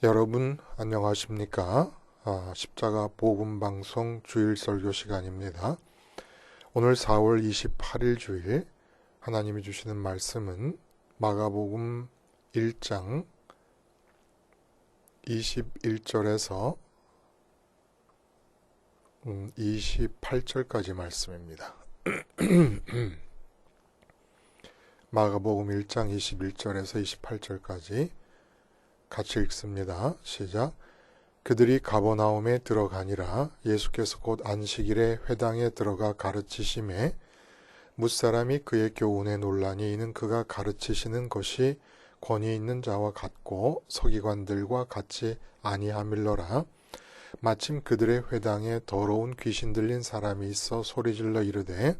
여러분 안녕하십니까? 십자가 복음방송 주일 설교 시간입니다. 오늘 4월 28일 주일 하나님이 주시는 말씀은 마가복음 1장 21절에서 28절까지 말씀입니다. 마가복음 1장 21절에서 28절까지 같이 읽습니다. 시작. 그들이 가버나움에 들어가니라. 예수께서 곧 안식일에 회당에 들어가 가르치심에 뭇사람이 그의 교훈에 놀라니 이는 그가 가르치시는 것이 권위 있는 자와 같고 서기관들과 같이 아니함일러라. 마침 그들의 회당에 더러운 귀신 들린 사람이 있어 소리질러 이르되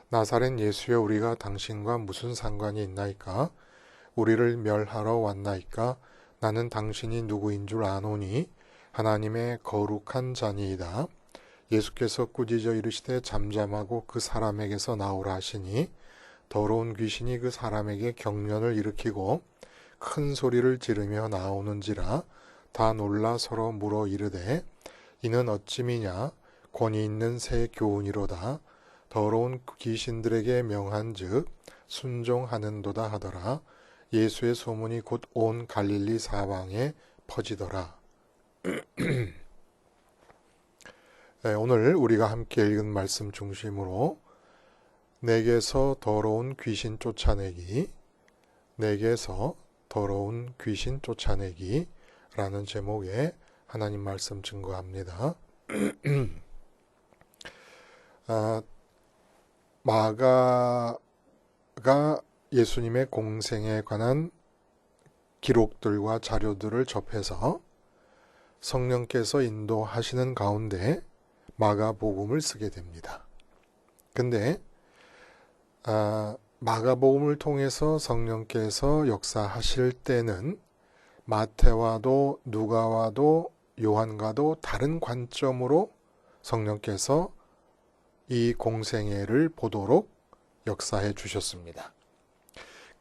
나사렛 예수여 우리가 당신과 무슨 상관이 있나이까? 우리를 멸하러 왔나이까? 나는 당신이 누구인 줄 아노니 하나님의 거룩한 자니이다. 예수께서 꾸짖어 이르시되 잠잠하고 그 사람에게서 나오라 하시니 더러운 귀신이 그 사람에게 경련을 일으키고 큰 소리를 지르며 나오는지라 다 놀라 서로 물어 이르되 이는 어찌미냐 권위 있는 새 교훈이로다. 더러운 귀신들에게 명한즉 순종하는도다 하더라. 예수의 소문이 곧 온 갈릴리 사방에 퍼지더라. 네, 오늘 우리가 함께 읽은 말씀 중심으로 내게서 더러운 귀신 쫓아내기, 내게서 더러운 귀신 쫓아내기 라는 제목의 하나님 말씀 증거합니다. 마가가 예수님의 공생에 관한 기록들과 자료들을 접해서 성령께서 인도하시는 가운데 마가복음을 쓰게 됩니다. 근데 마가복음을 통해서 성령께서 역사하실 때는 마태와도 누가와도 요한과도 다른 관점으로 성령께서 이 공생애를 보도록 역사해 주셨습니다.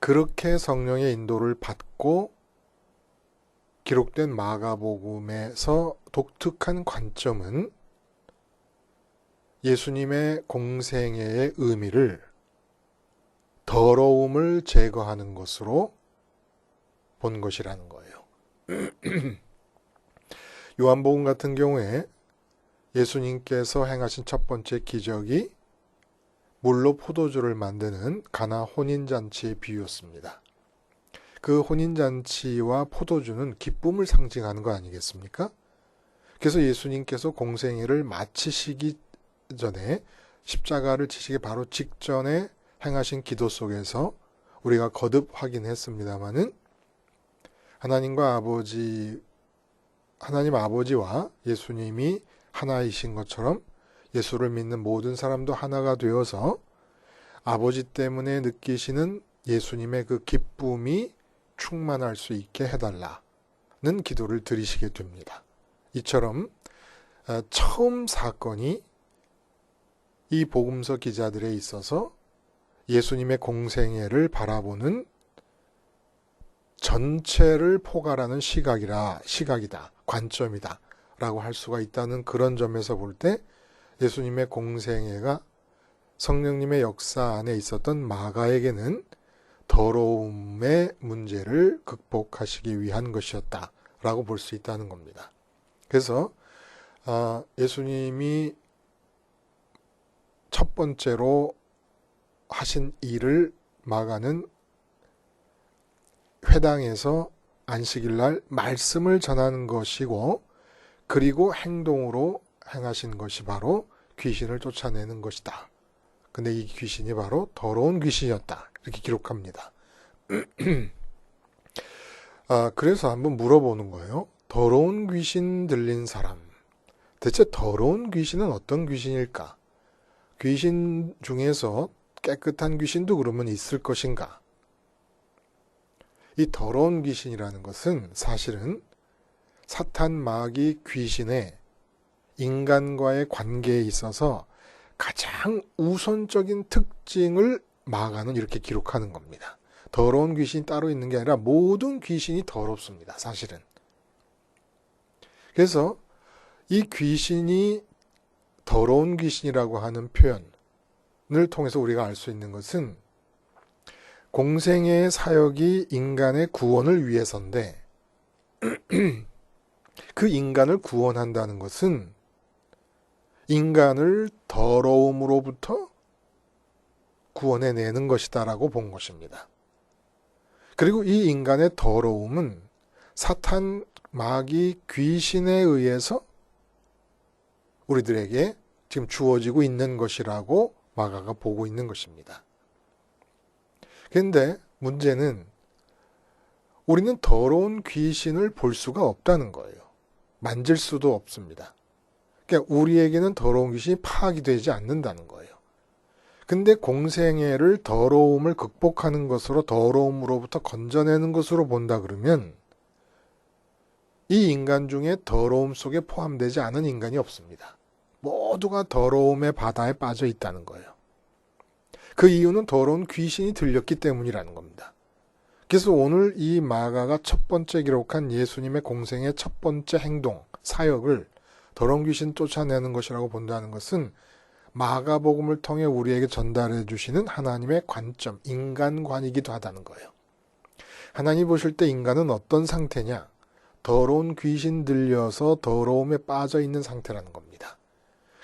그렇게 성령의 인도를 받고 기록된 마가복음에서 독특한 관점은 예수님의 공생애의 의미를 더러움을 제거하는 것으로 본 것이라는 거예요. 요한복음 같은 경우에 예수님께서 행하신 첫 번째 기적이 물로 포도주를 만드는 가나 혼인잔치의 비유였습니다. 그 혼인잔치와 포도주는 기쁨을 상징하는 거 아니겠습니까? 그래서 예수님께서 공생애를 마치시기 전에 십자가를 지시기 바로 직전에 행하신 기도 속에서 우리가 거듭 확인했습니다마는 하나님 아버지와 예수님이 하나이신 것처럼 예수를 믿는 모든 사람도 하나가 되어서 아버지 때문에 느끼시는 예수님의 그 기쁨이 충만할 수 있게 해달라는 기도를 드리시게 됩니다. 이처럼 처음 사건이 이 복음서 기자들에 있어서 예수님의 공생애를 바라보는 전체를 포괄하는 시각이다, 관점이다 라고 할 수가 있다는 그런 점에서 볼 때 예수님의 공생애가 성령님의 역사 안에 있었던 마가에게는 더러움의 문제를 극복하시기 위한 것이었다라고 볼 수 있다는 겁니다. 그래서 예수님이 첫 번째로 하신 일을 마가는 회당에서 안식일날 말씀을 전하는 것이고 그리고 행동으로 행하신 것이 바로 귀신을 쫓아내는 것이다. 근데 이 귀신이 바로 더러운 귀신이었다. 이렇게 기록합니다. 그래서 한번 물어보는 거예요. 더러운 귀신 들린 사람. 대체 더러운 귀신은 어떤 귀신일까? 귀신 중에서 깨끗한 귀신도 그러면 있을 것인가? 이 더러운 귀신이라는 것은 사실은 사탄, 마귀, 귀신의 인간과의 관계에 있어서 가장 우선적인 특징을 마가는 이렇게 기록하는 겁니다. 더러운 귀신이 따로 있는 게 아니라 모든 귀신이 더럽습니다. 사실은. 그래서 이 귀신이 더러운 귀신이라고 하는 표현을 통해서 우리가 알 수 있는 것은 공생애의 사역이 인간의 구원을 위해서인데 그 인간을 구원한다는 것은 인간을 더러움으로부터 구원해내는 것이다라고 본 것입니다. 그리고 이 인간의 더러움은 사탄, 마귀, 귀신에 의해서 우리들에게 지금 주어지고 있는 것이라고 마가가 보고 있는 것입니다. 그런데 문제는 우리는 더러운 귀신을 볼 수가 없다는 거예요. 만질 수도 없습니다. 그러니까 우리에게는 더러운 귀신이 파악이 되지 않는다는 거예요. 근데 공생애를 더러움을 극복하는 것으로 더러움으로부터 건져내는 것으로 본다 그러면 이 인간 중에 더러움 속에 포함되지 않은 인간이 없습니다. 모두가 더러움의 바다에 빠져 있다는 거예요. 그 이유는 더러운 귀신이 들렸기 때문이라는 겁니다. 그래서 오늘 이 마가가 첫 번째 기록한 예수님의 공생의 첫 번째 행동, 사역을 더러운 귀신 쫓아내는 것이라고 본다는 것은 마가복음을 통해 우리에게 전달해 주시는 하나님의 관점, 인간관이기도 하다는 거예요. 하나님 보실 때 인간은 어떤 상태냐? 더러운 귀신 들려서 더러움에 빠져 있는 상태라는 겁니다.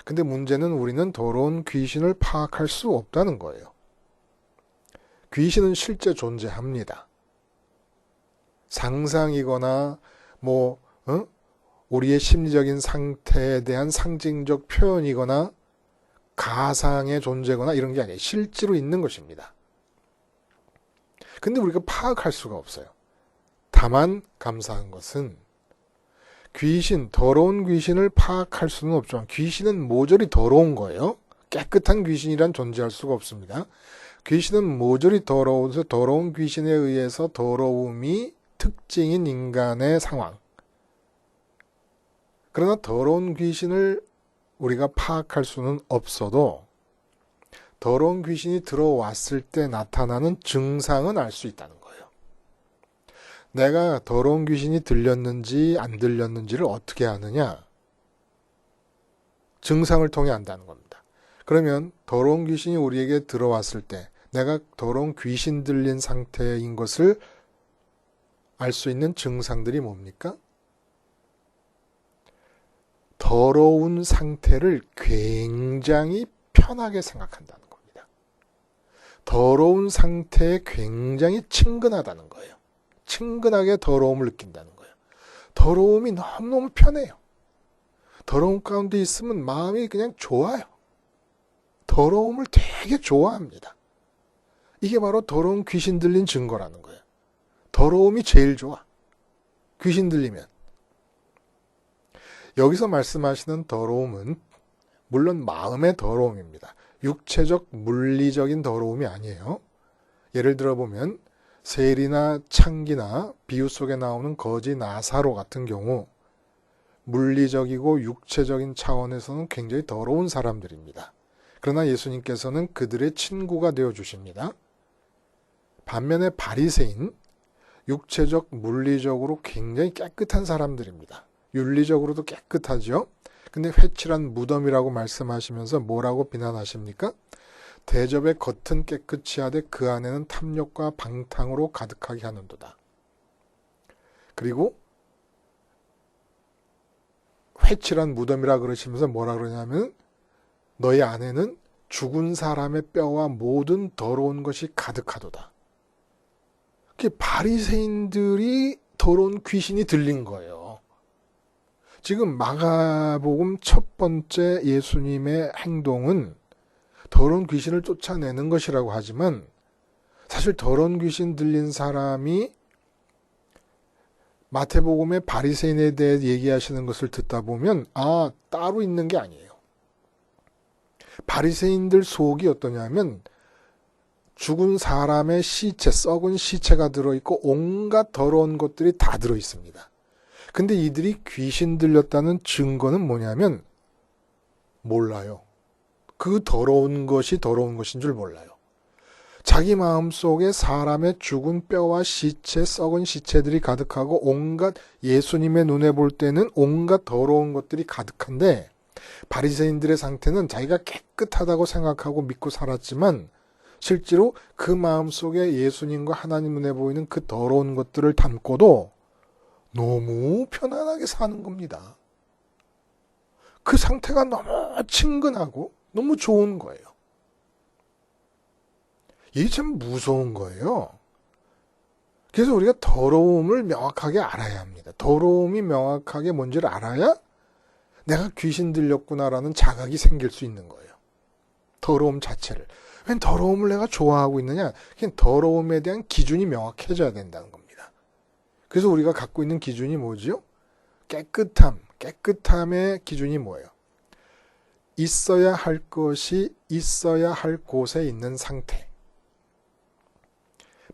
근데 문제는 우리는 더러운 귀신을 파악할 수 없다는 거예요. 귀신은 실제 존재합니다. 상상이거나 우리의 심리적인 상태에 대한 상징적 표현이거나 가상의 존재거나 이런 게 아니에요. 실제로 있는 것입니다. 근데 우리가 파악할 수가 없어요. 다만 감사한 것은 더러운 귀신을 파악할 수는 없지만 귀신은 모조리 더러운 거예요. 깨끗한 귀신이란 존재할 수가 없습니다. 귀신은 모조리 더러워서 더러운 귀신에 의해서 더러움이 특징인 인간의 상황. 그러나 더러운 귀신을 우리가 파악할 수는 없어도 더러운 귀신이 들어왔을 때 나타나는 증상은 알 수 있다는 거예요. 내가 더러운 귀신이 들렸는지 안 들렸는지를 어떻게 아느냐? 증상을 통해 안다는 겁니다. 그러면 더러운 귀신이 우리에게 들어왔을 때 내가 더러운 귀신 들린 상태인 것을 알 수 있는 증상들이 뭡니까? 더러운 상태를 굉장히 편하게 생각한다는 겁니다. 더러운 상태에 굉장히 친근하다는 거예요. 친근하게 더러움을 느낀다는 거예요. 더러움이 너무너무 편해요. 더러움 가운데 있으면 마음이 그냥 좋아요. 더러움을 되게 좋아합니다. 이게 바로 더러운 귀신 들린 증거라는 거예요. 더러움이 제일 좋아. 귀신 들리면. 여기서 말씀하시는 더러움은 물론 마음의 더러움입니다. 육체적, 물리적인 더러움이 아니에요. 예를 들어 보면 세리나 창기나 비유 속에 나오는 거지 나사로 같은 경우 물리적이고 육체적인 차원에서는 굉장히 더러운 사람들입니다. 그러나 예수님께서는 그들의 친구가 되어주십니다. 반면에 바리새인, 육체적, 물리적으로 굉장히 깨끗한 사람들입니다. 윤리적으로도 깨끗하죠. 근데 회칠한 무덤이라고 말씀하시면서 뭐라고 비난하십니까? 대접의 겉은 깨끗이 하되 그 안에는 탐욕과 방탕으로 가득하게 하는도다. 그리고 회칠한 무덤이라 그러시면서 뭐라 그러냐면 너희 안에는 죽은 사람의 뼈와 모든 더러운 것이 가득하도다. 그게 바리새인들이 더러운 귀신이 들린 거예요. 지금 마가복음 첫 번째 예수님의 행동은 더러운 귀신을 쫓아내는 것이라고 하지만 사실 더러운 귀신 들린 사람이 마태복음의 바리새인에 대해 얘기하시는 것을 듣다 보면 따로 있는 게 아니에요. 바리새인들 속이 어떠냐면 죽은 사람의 시체, 썩은 시체가 들어있고 온갖 더러운 것들이 다 들어있습니다. 근데 이들이 귀신 들렸다는 증거는 뭐냐면 몰라요. 그 더러운 것이 더러운 것인 줄 몰라요. 자기 마음속에 사람의 죽은 뼈와 시체, 썩은 시체들이 가득하고 온갖 예수님의 눈에 볼 때는 온갖 더러운 것들이 가득한데 바리새인들의 상태는 자기가 깨끗하다고 생각하고 믿고 살았지만 실제로 그 마음속에 예수님과 하나님 눈에 보이는 그 더러운 것들을 담고도 너무 편안하게 사는 겁니다. 그 상태가 너무 친근하고 너무 좋은 거예요. 이게 참 무서운 거예요. 그래서 우리가 더러움을 명확하게 알아야 합니다. 더러움이 명확하게 뭔지를 알아야 내가 귀신 들렸구나라는 자각이 생길 수 있는 거예요. 더러움 자체를. 왜 더러움을 내가 좋아하고 있느냐? 그냥 더러움에 대한 기준이 명확해져야 된다는 겁니다. 그래서 우리가 갖고 있는 기준이 뭐지요? 깨끗함의 기준이 뭐예요? 있어야 할 것이 있어야 할 곳에 있는 상태.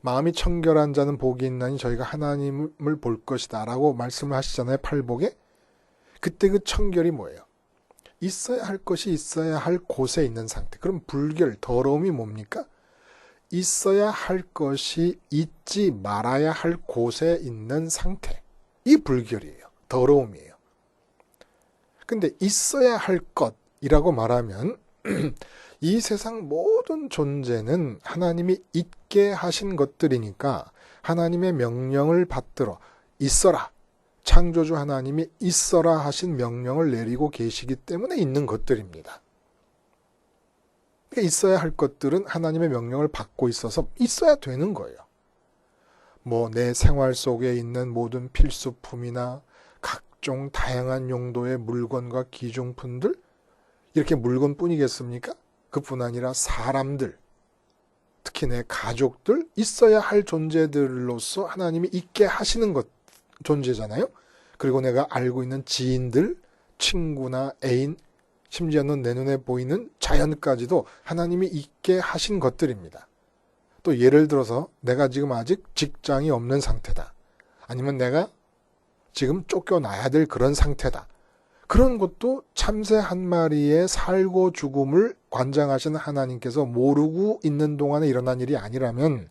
마음이 청결한 자는 복이 있나니 저희가 하나님을 볼 것이다 라고 말씀을 하시잖아요. 팔복에. 그때 그 청결이 뭐예요? 있어야 할 것이 있어야 할 곳에 있는 상태. 그럼 불결, 더러움이 뭡니까? 있어야 할 것이 있지 말아야 할 곳에 있는 상태. 이 불결이에요. 더러움이에요. 근데 있어야 할 것이라고 말하면 이 세상 모든 존재는 하나님이 있게 하신 것들이니까 하나님의 명령을 받들어 있어라. 창조주 하나님이 있어라 하신 명령을 내리고 계시기 때문에 있는 것들입니다. 그러니까 있어야 할 것들은 하나님의 명령을 받고 있어서 있어야 되는 거예요. 내 생활 속에 있는 모든 필수품이나 각종 다양한 용도의 물건과 기중품들, 이렇게 물건뿐이겠습니까? 그뿐 아니라 사람들, 특히 내 가족들, 있어야 할 존재들로서 하나님이 있게 하시는 존재잖아요. 그리고 내가 알고 있는 지인들, 친구나 애인, 심지어는 내 눈에 보이는 자연까지도 하나님이 있게 하신 것들입니다. 또 예를 들어서 내가 지금 아직 직장이 없는 상태다. 아니면 내가 지금 쫓겨나야 될 그런 상태다. 그런 것도 참새 한 마리의 살고 죽음을 관장하시는 하나님께서 모르고 있는 동안에 일어난 일이 아니라면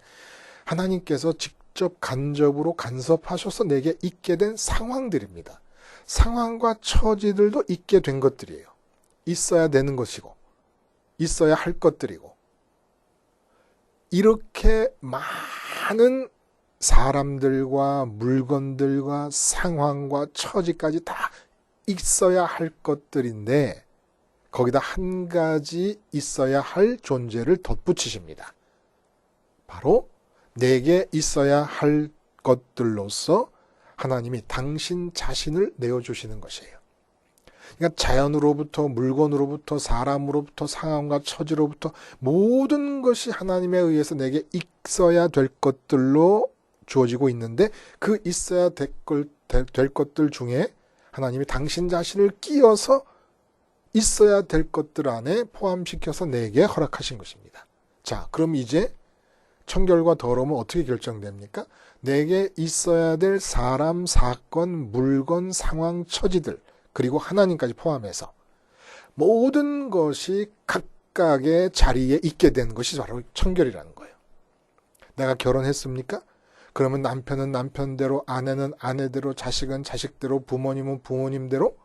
하나님께서 직접 간접으로 간섭하셔서 내게 있게 된 상황들입니다. 상황과 처지들도 있게 된 것들이에요. 있어야 되는 것이고 있어야 할 것들이고 이렇게 많은 사람들과 물건들과 상황과 처지까지 다 있어야 할 것들인데 거기다 한 가지 있어야 할 존재를 덧붙이십니다. 바로 내게 있어야 할 것들로서 하나님이 당신 자신을 내어주시는 것이에요. 그러니까 자연으로부터 물건으로부터 사람으로부터 상황과 처지로부터 모든 것이 하나님에 의해서 내게 있어야 될 것들로 주어지고 있는데 그 있어야 될 것들 중에 하나님이 당신 자신을 끼워서 있어야 될 것들 안에 포함시켜서 내게 허락하신 것입니다. 자, 그럼 이제 청결과 더러움은 어떻게 결정됩니까? 내게 있어야 될 사람, 사건, 물건, 상황, 처지들 그리고 하나님까지 포함해서 모든 것이 각각의 자리에 있게 된 것이 바로 청결이라는 거예요. 내가 결혼했습니까? 그러면 남편은 남편대로, 아내는 아내대로, 자식은 자식대로, 부모님은 부모님대로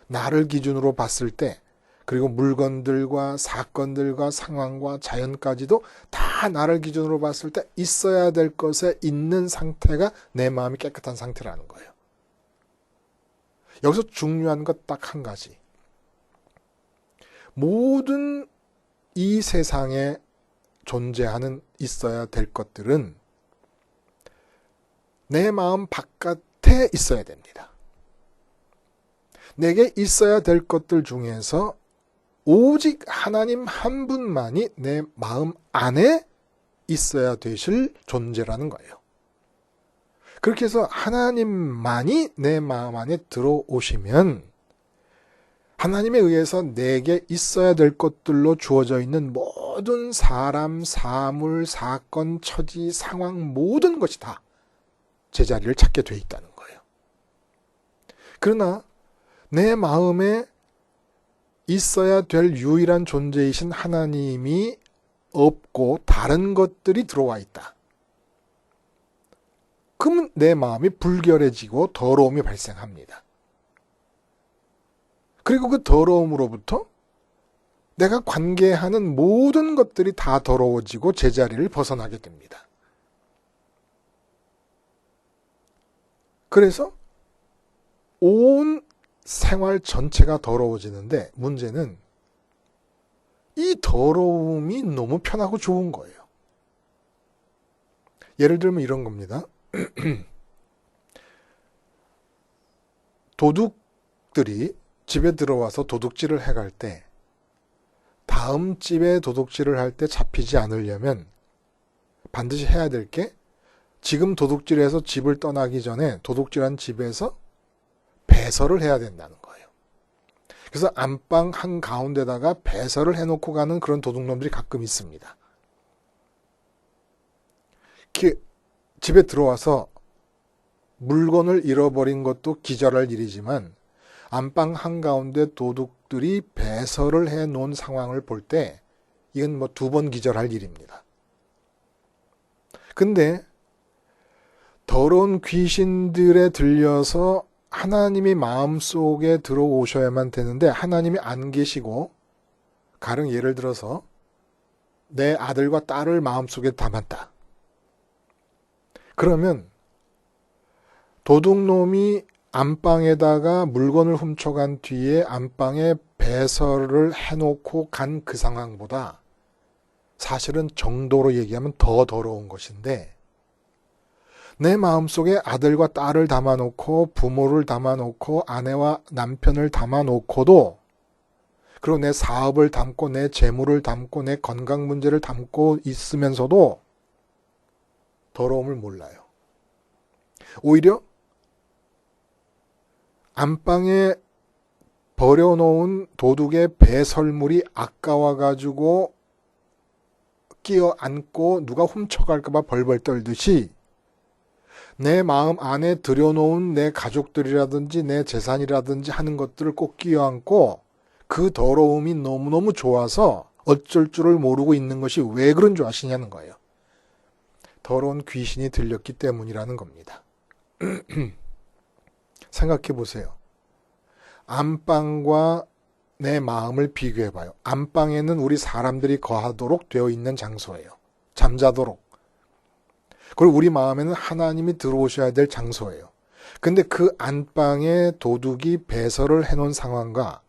나를 기준으로 봤을 때 그리고 물건들과 사건들과 상황과 자연까지도 다 나를 기준으로 봤을 때 있어야 될 것에 있는 상태가 내 마음이 깨끗한 상태라는 거예요. 여기서 중요한 것 딱 한 가지. 모든 이 세상에 존재하는 있어야 될 것들은 내 마음 바깥에 있어야 됩니다. 내게 있어야 될 것들 중에서 오직 하나님 한 분만이 내 마음 안에 있어야 되실 존재라는 거예요. 그렇게 해서 하나님만이 내 마음 안에 들어오시면 하나님에 의해서 내게 있어야 될 것들로 주어져 있는 모든 사람, 사물, 사건, 처지, 상황 모든 것이 다 제자리를 찾게 돼 있다는 거예요. 그러나 내 마음에 있어야 될 유일한 존재이신 하나님이 없고 다른 것들이 들어와 있다. 그러면 내 마음이 불결해지고 더러움이 발생합니다. 그리고 그 더러움으로부터 내가 관계하는 모든 것들이 다 더러워지고 제자리를 벗어나게 됩니다. 그래서 온 생활 전체가 더러워지는데 문제는 이 더러움이 너무 편하고 좋은 거예요. 예를 들면 이런 겁니다. 도둑들이 집에 들어와서 도둑질을 해갈 때 다음 집에 도둑질을 할 때 잡히지 않으려면 반드시 해야 될 게 지금 도둑질해서 집을 떠나기 전에 도둑질한 집에서 배설을 해야 된다는 거예요. 그래서 안방 한가운데다가 배설을 해놓고 가는 그런 도둑놈들이 가끔 있습니다. 집에 들어와서 물건을 잃어버린 것도 기절할 일이지만 안방 한가운데 도둑들이 배설을 해놓은 상황을 볼 때 이건 뭐 2번 기절할 일입니다. 근데 더러운 귀신들에 들려서 하나님이 마음속에 들어오셔야만 되는데 하나님이 안 계시고 가령 예를 들어서 내 아들과 딸을 마음속에 담았다. 그러면 도둑놈이 안방에다가 물건을 훔쳐간 뒤에 안방에 배설을 해놓고 간 그 상황보다 사실은 정도로 얘기하면 더 더러운 것인데 내 마음속에 아들과 딸을 담아놓고 부모를 담아놓고 아내와 남편을 담아놓고도 그리고 내 사업을 담고 내 재물을 담고 내 건강 문제를 담고 있으면서도 더러움을 몰라요. 오히려 안방에 버려놓은 도둑의 배설물이 아까워가지고 끼어안고 누가 훔쳐갈까봐 벌벌 떨듯이 내 마음 안에 들여놓은 내 가족들이라든지 내 재산이라든지 하는 것들을 꼭 끼어안고 그 더러움이 너무너무 좋아서 어쩔 줄을 모르고 있는 것이 왜 그런 줄 아시냐는 거예요. 더러운 귀신이 들렸기 때문이라는 겁니다. 생각해 보세요. 안방과 내 마음을 비교해 봐요. 안방에는 우리 사람들이 거하도록 되어 있는 장소예요. 잠자도록. 그리고 우리 마음에는 하나님이 들어오셔야 될 장소예요. 근데 그 안방에 도둑이 배설을 해놓은 상황과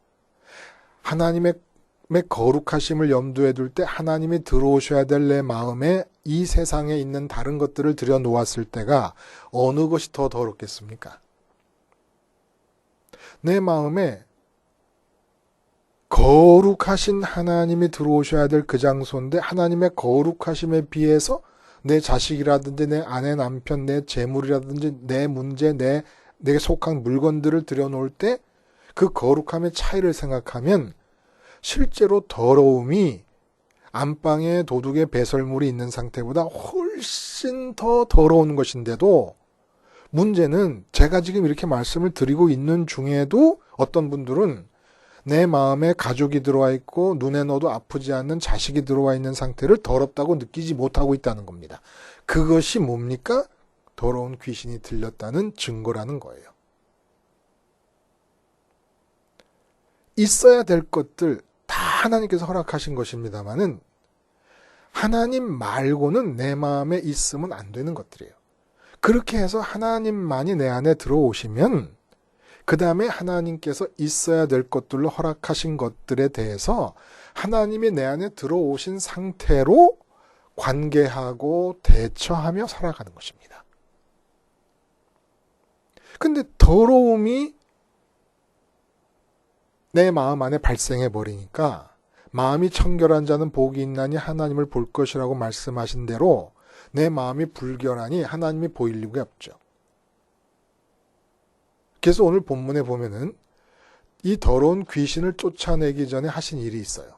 하나님의 거룩하심을 염두에 둘 때 하나님이 들어오셔야 될 내 마음에 이 세상에 있는 다른 것들을 들여놓았을 때가 어느 것이 더 더럽겠습니까? 내 마음에 거룩하신 하나님이 들어오셔야 될 그 장소인데 하나님의 거룩하심에 비해서 내 자식이라든지 내 아내 남편 내 재물이라든지 내 문제 내게 속한 물건들을 들여놓을 때 그 거룩함의 차이를 생각하면 실제로 더러움이 안방에 도둑의 배설물이 있는 상태보다 훨씬 더 더러운 것인데도 문제는 제가 지금 이렇게 말씀을 드리고 있는 중에도 어떤 분들은 내 마음에 가족이 들어와 있고 눈에 넣어도 아프지 않는 자식이 들어와 있는 상태를 더럽다고 느끼지 못하고 있다는 겁니다. 그것이 뭡니까? 더러운 귀신이 들렸다는 증거라는 거예요. 있어야 될 것들 다 하나님께서 허락하신 것입니다만은 하나님 말고는 내 마음에 있으면 안 되는 것들이에요. 그렇게 해서 하나님만이 내 안에 들어오시면 그 다음에 하나님께서 있어야 될 것들로 허락하신 것들에 대해서 하나님이 내 안에 들어오신 상태로 관계하고 대처하며 살아가는 것입니다. 근데 더러움이 내 마음 안에 발생해 버리니까 마음이 청결한 자는 복이 있나니 하나님을 볼 것이라고 말씀하신 대로 내 마음이 불결하니 하나님이 보일 리가 없죠. 그래서 오늘 본문에 보면은 이 더러운 귀신을 쫓아내기 전에 하신 일이 있어요.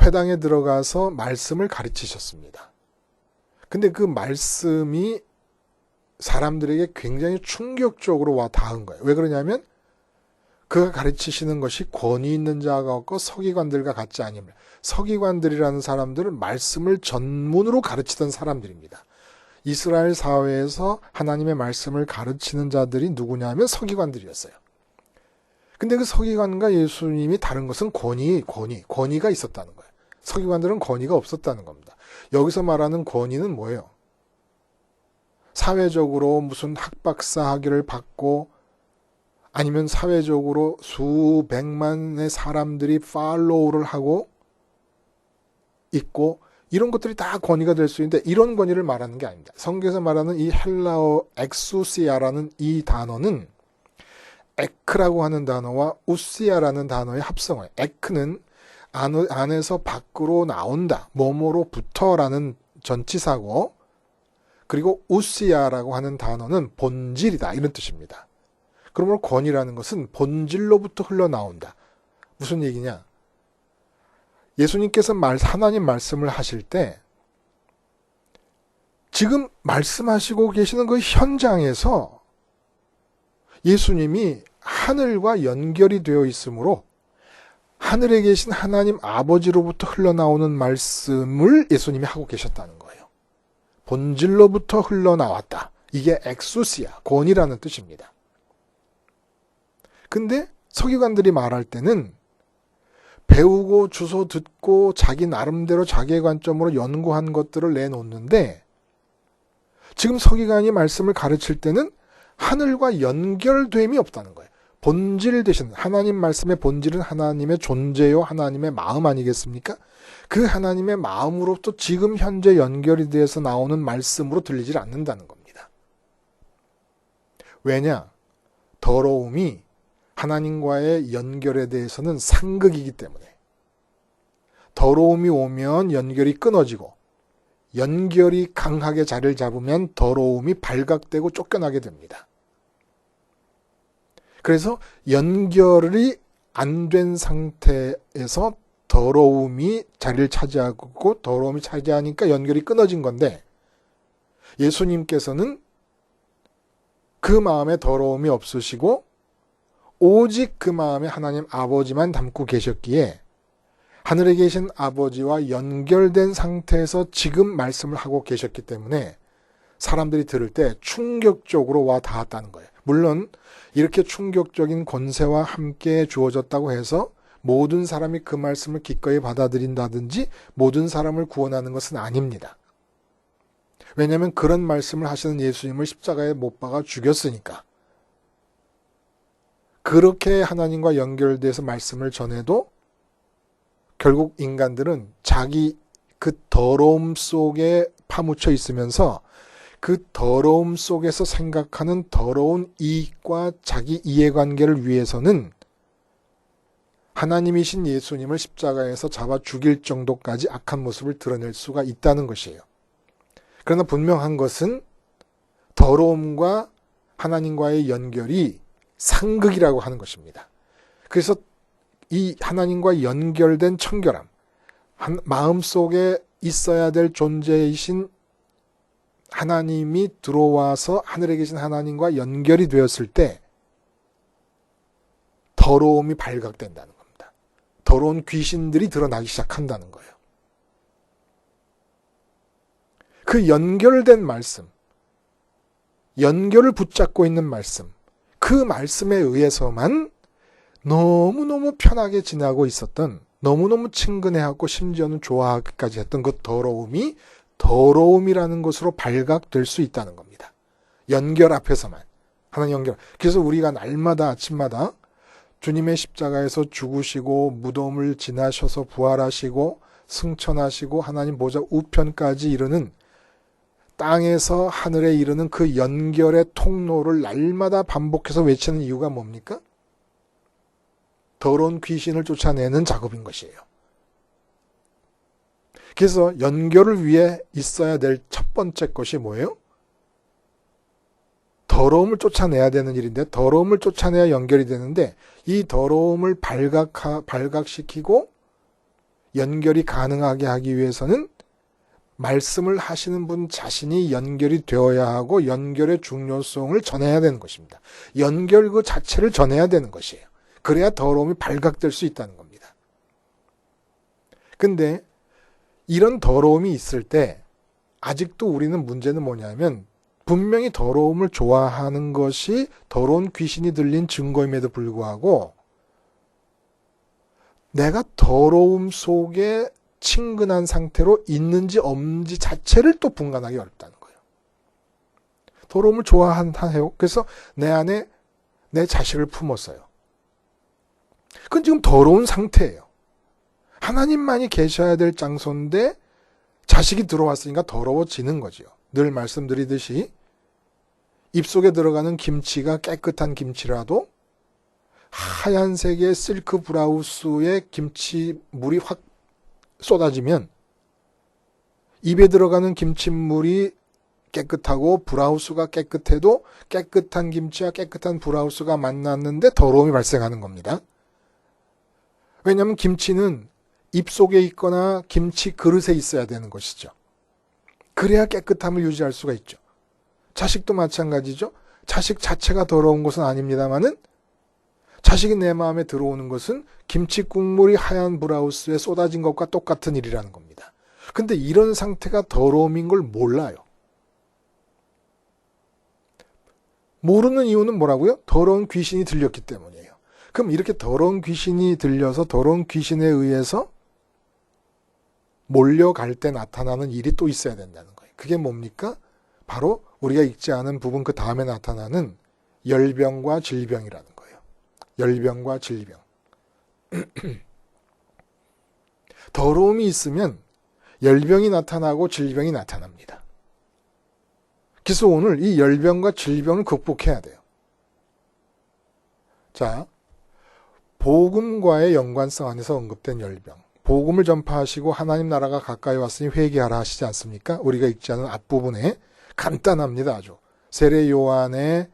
회당에 들어가서 말씀을 가르치셨습니다. 근데 그 말씀이 사람들에게 굉장히 충격적으로 와 닿은 거예요. 왜 그러냐면 그가 가르치시는 것이 권위 있는 자가 없고 서기관들과 같지 아니하며, 서기관들이라는 사람들은 말씀을 전문으로 가르치던 사람들입니다. 이스라엘 사회에서 하나님의 말씀을 가르치는 자들이 누구냐면 서기관들이었어요. 근데 그 서기관과 예수님이 다른 것은 권위가 있었다는 거예요. 서기관들은 권위가 없었다는 겁니다. 여기서 말하는 권위는 뭐예요? 사회적으로 무슨 학박사 학위를 받고 아니면 사회적으로 수백만의 사람들이 팔로우를 하고 있고 이런 것들이 다 권위가 될 수 있는데 이런 권위를 말하는 게 아닙니다. 성경에서 말하는 이 헬라어 엑수시아라는 이 단어는 에크라고 하는 단어와 우시아라는 단어의 합성어예요. 에크는 안에서 밖으로 나온다, 뭐뭐로부터라는 전치사고, 그리고 우시아라고 하는 단어는 본질이다, 이런 뜻입니다. 그러므로 권위라는 것은 본질로부터 흘러나온다. 무슨 얘기냐? 예수님께서 하나님 말씀을 하실 때 지금 말씀하시고 계시는 그 현장에서 예수님이 하늘과 연결이 되어 있으므로 하늘에 계신 하나님 아버지로부터 흘러나오는 말씀을 예수님이 하고 계셨다는 거예요. 본질로부터 흘러나왔다. 이게 엑수시아, 권위라는 뜻입니다. 근데 서기관들이 말할 때는 배우고 주소 듣고 자기 나름대로 자기의 관점으로 연구한 것들을 내놓는데 지금 서기관이 말씀을 가르칠 때는 하늘과 연결됨이 없다는 거예요. 본질 대신 하나님 말씀의 본질은 하나님의 존재요, 하나님의 마음 아니겠습니까? 그 하나님의 마음으로부터 지금 현재 연결이 돼서 나오는 말씀으로 들리질 않는다는 겁니다. 왜냐? 더러움이 하나님과의 연결에 대해서는 상극이기 때문에 더러움이 오면 연결이 끊어지고 연결이 강하게 자리를 잡으면 더러움이 발각되고 쫓겨나게 됩니다. 그래서 연결이 안 된 상태에서 더러움이 자리를 차지하고 더러움이 차지하니까 연결이 끊어진 건데 예수님께서는 그 마음에 더러움이 없으시고 오직 그 마음에 하나님 아버지만 담고 계셨기에 하늘에 계신 아버지와 연결된 상태에서 지금 말씀을 하고 계셨기 때문에 사람들이 들을 때 충격적으로 와 닿았다는 거예요. 물론 이렇게 충격적인 권세와 함께 주어졌다고 해서 모든 사람이 그 말씀을 기꺼이 받아들인다든지 모든 사람을 구원하는 것은 아닙니다. 왜냐하면 그런 말씀을 하시는 예수님을 십자가에 못 박아 죽였으니까. 그렇게 하나님과 연결돼서 말씀을 전해도 결국 인간들은 자기 그 더러움 속에 파묻혀 있으면서 그 더러움 속에서 생각하는 더러운 이익과 자기 이해관계를 위해서는 하나님이신 예수님을 십자가에서 잡아 죽일 정도까지 악한 모습을 드러낼 수가 있다는 것이에요. 그러나 분명한 것은 더러움과 하나님과의 연결이 상극이라고 하는 것입니다. 그래서 이 하나님과 연결된 청결함, 마음속에 있어야 될 존재이신 하나님이 들어와서 하늘에 계신 하나님과 연결이 되었을 때 더러움이 발각된다는 겁니다. 더러운 귀신들이 드러나기 시작한다는 거예요. 그 연결된 말씀, 연결을 붙잡고 있는 말씀, 그 말씀에 의해서만 너무너무 편하게 지나고 있었던, 너무너무 친근해하고 심지어는 좋아하기까지 했던 그 더러움이 더러움이라는 것으로 발각될 수 있다는 겁니다. 연결 앞에서만. 하나님 연결. 그래서 우리가 날마다 아침마다 주님의 십자가에서 죽으시고 무덤을 지나셔서 부활하시고 승천하시고 하나님 보좌 우편까지 이르는 땅에서 하늘에 이르는 그 연결의 통로를 날마다 반복해서 외치는 이유가 뭡니까? 더러운 귀신을 쫓아내는 작업인 것이에요. 그래서 연결을 위해 있어야 될 첫 번째 것이 뭐예요? 더러움을 쫓아내야 되는 일인데 더러움을 쫓아내야 연결이 되는데 이 더러움을 발각시키고 연결이 가능하게 하기 위해서는 말씀을 하시는 분 자신이 연결이 되어야 하고 연결의 중요성을 전해야 되는 것입니다. 연결 그 자체를 전해야 되는 것이에요. 그래야 더러움이 발각될 수 있다는 겁니다. 근데 이런 더러움이 있을 때 아직도 우리는 문제는 뭐냐면 분명히 더러움을 좋아하는 것이 더러운 귀신이 들린 증거임에도 불구하고 내가 더러움 속에 친근한 상태로 있는지 없는지 자체를 또 분간하기 어렵다는 거예요. 더러움을 좋아해요. 그래서 내 안에 내 자식을 품었어요. 그건 지금 더러운 상태예요. 하나님만이 계셔야 될 장소인데 자식이 들어왔으니까 더러워지는 거죠. 늘 말씀드리듯이 입속에 들어가는 김치가 깨끗한 김치라도 하얀색의 실크 브라우스에 김치물이 확 쏟아지면 입에 들어가는 김치물이 깨끗하고 브라우스가 깨끗해도 깨끗한 김치와 깨끗한 브라우스가 만났는데 더러움이 발생하는 겁니다. 왜냐하면 김치는 입속에 있거나 김치 그릇에 있어야 되는 것이죠. 그래야 깨끗함을 유지할 수가 있죠. 자식도 마찬가지죠. 자식 자체가 더러운 것은 아닙니다만은 자식이 내 마음에 들어오는 것은 김치 국물이 하얀 브라우스에 쏟아진 것과 똑같은 일이라는 겁니다. 근데 이런 상태가 더러움인 걸 몰라요. 모르는 이유는 뭐라고요? 더러운 귀신이 들렸기 때문이에요. 그럼 이렇게 더러운 귀신이 들려서 더러운 귀신에 의해서 몰려갈 때 나타나는 일이 또 있어야 된다는 거예요. 그게 뭡니까? 바로 우리가 읽지 않은 부분 그 다음에 나타나는 열병과 질병이라는 거예요. 열병과 질병. 더러움이 있으면 열병이 나타나고 질병이 나타납니다. 그래서 오늘 이 열병과 질병을 극복해야 돼요. 자, 복음과의 연관성 안에서 언급된 열병. 복음을 전파하시고 하나님 나라가 가까이 왔으니 회개하라 하시지 않습니까? 우리가 읽지 않은 앞부분에 간단합니다. 아주. 세례 요한의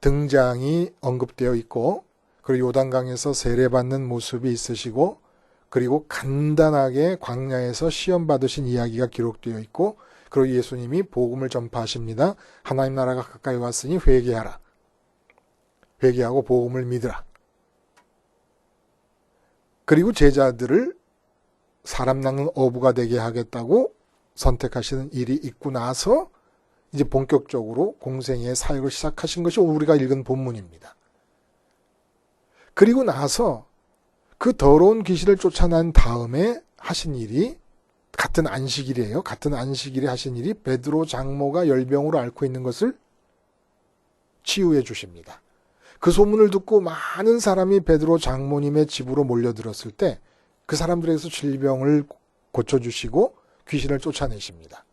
등장이 언급되어 있고 그리고 요단강에서 세례받는 모습이 있으시고 그리고 간단하게 광야에서 시험 받으신 이야기가 기록되어 있고 그리고 예수님이 복음을 전파하십니다. 하나님 나라가 가까이 왔으니 회개하라. 회개하고 복음을 믿으라. 그리고 제자들을 사람 낚는 어부가 되게 하겠다고 선택하시는 일이 있고 나서 이제 본격적으로 공생애의 사역을 시작하신 것이 우리가 읽은 본문입니다. 그리고 나서 그 더러운 귀신을 쫓아난 다음에 하신 일이 같은 안식일이에요. 같은 안식일에 하신 일이 베드로 장모가 열병으로 앓고 있는 것을 치유해 주십니다. 그 소문을 듣고 많은 사람이 베드로 장모님의 집으로 몰려들었을 때 그 사람들에게서 질병을 고쳐주시고 귀신을 쫓아내십니다.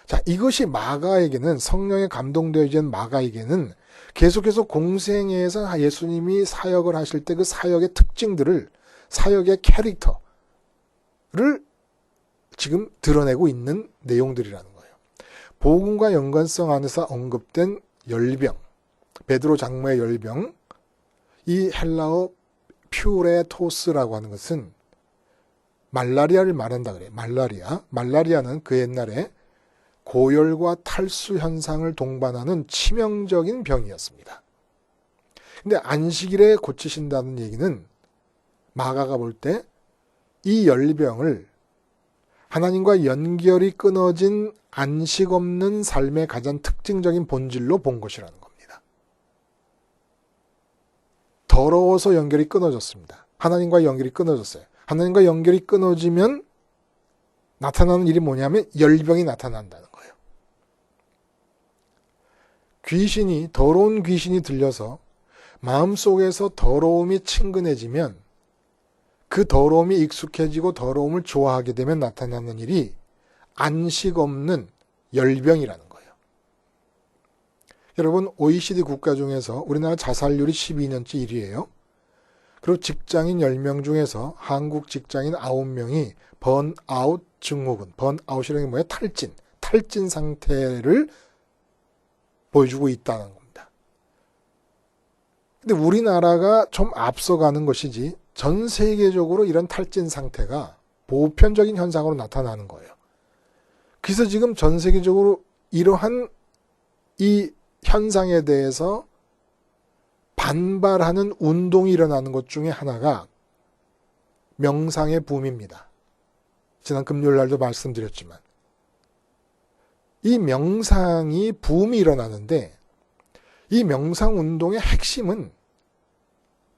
자, 이것이 마가에게는 성령에 감동되어진 마가에게는 계속해서 공생애에서 예수님이 사역을 하실 때 그 사역의 특징들을 사역의 캐릭터를 지금 드러내고 있는 내용들이라는 거예요. 복음과 연관성 안에서 언급된 열병, 베드로 장모의 열병, 이 헬라어 퓨레토스라고 하는 것은 말라리아를 말한다 그래요. 말라리아는 그 옛날에 고열과 탈수 현상을 동반하는 치명적인 병이었습니다. 근데 안식일에 고치신다는 얘기는 마가가 볼 때 이 열병을 하나님과 연결이 끊어진 안식 없는 삶의 가장 특징적인 본질로 본 것이라는 겁니다. 더러워서 연결이 끊어졌습니다. 하나님과 연결이 끊어졌어요. 하나님과 연결이 끊어지면 나타나는 일이 뭐냐면 열병이 나타난다는 거예요. 더러운 귀신이 들려서 마음속에서 더러움이 친근해지면 그 더러움이 익숙해지고 더러움을 좋아하게 되면 나타나는 일이 안식 없는 열병이라는 거예요. 여러분, OECD 국가 중에서 우리나라 자살률이 12년째 1위예요. 그리고 직장인 10명 중에서 한국 직장인 9명이 번아웃 증후군, 번아웃이라는 게 뭐예요? 탈진 상태를 보여주고 있다는 겁니다. 근데 우리나라가 좀 앞서가는 것이지 전 세계적으로 이런 탈진 상태가 보편적인 현상으로 나타나는 거예요. 그래서 지금 전 세계적으로 이러한 이 현상에 대해서 반발하는 운동이 일어나는 것 중에 하나가 명상의 붐입니다. 지난 금요일 날도 말씀드렸지만 이 명상이 붐이 일어나는데 이 명상 운동의 핵심은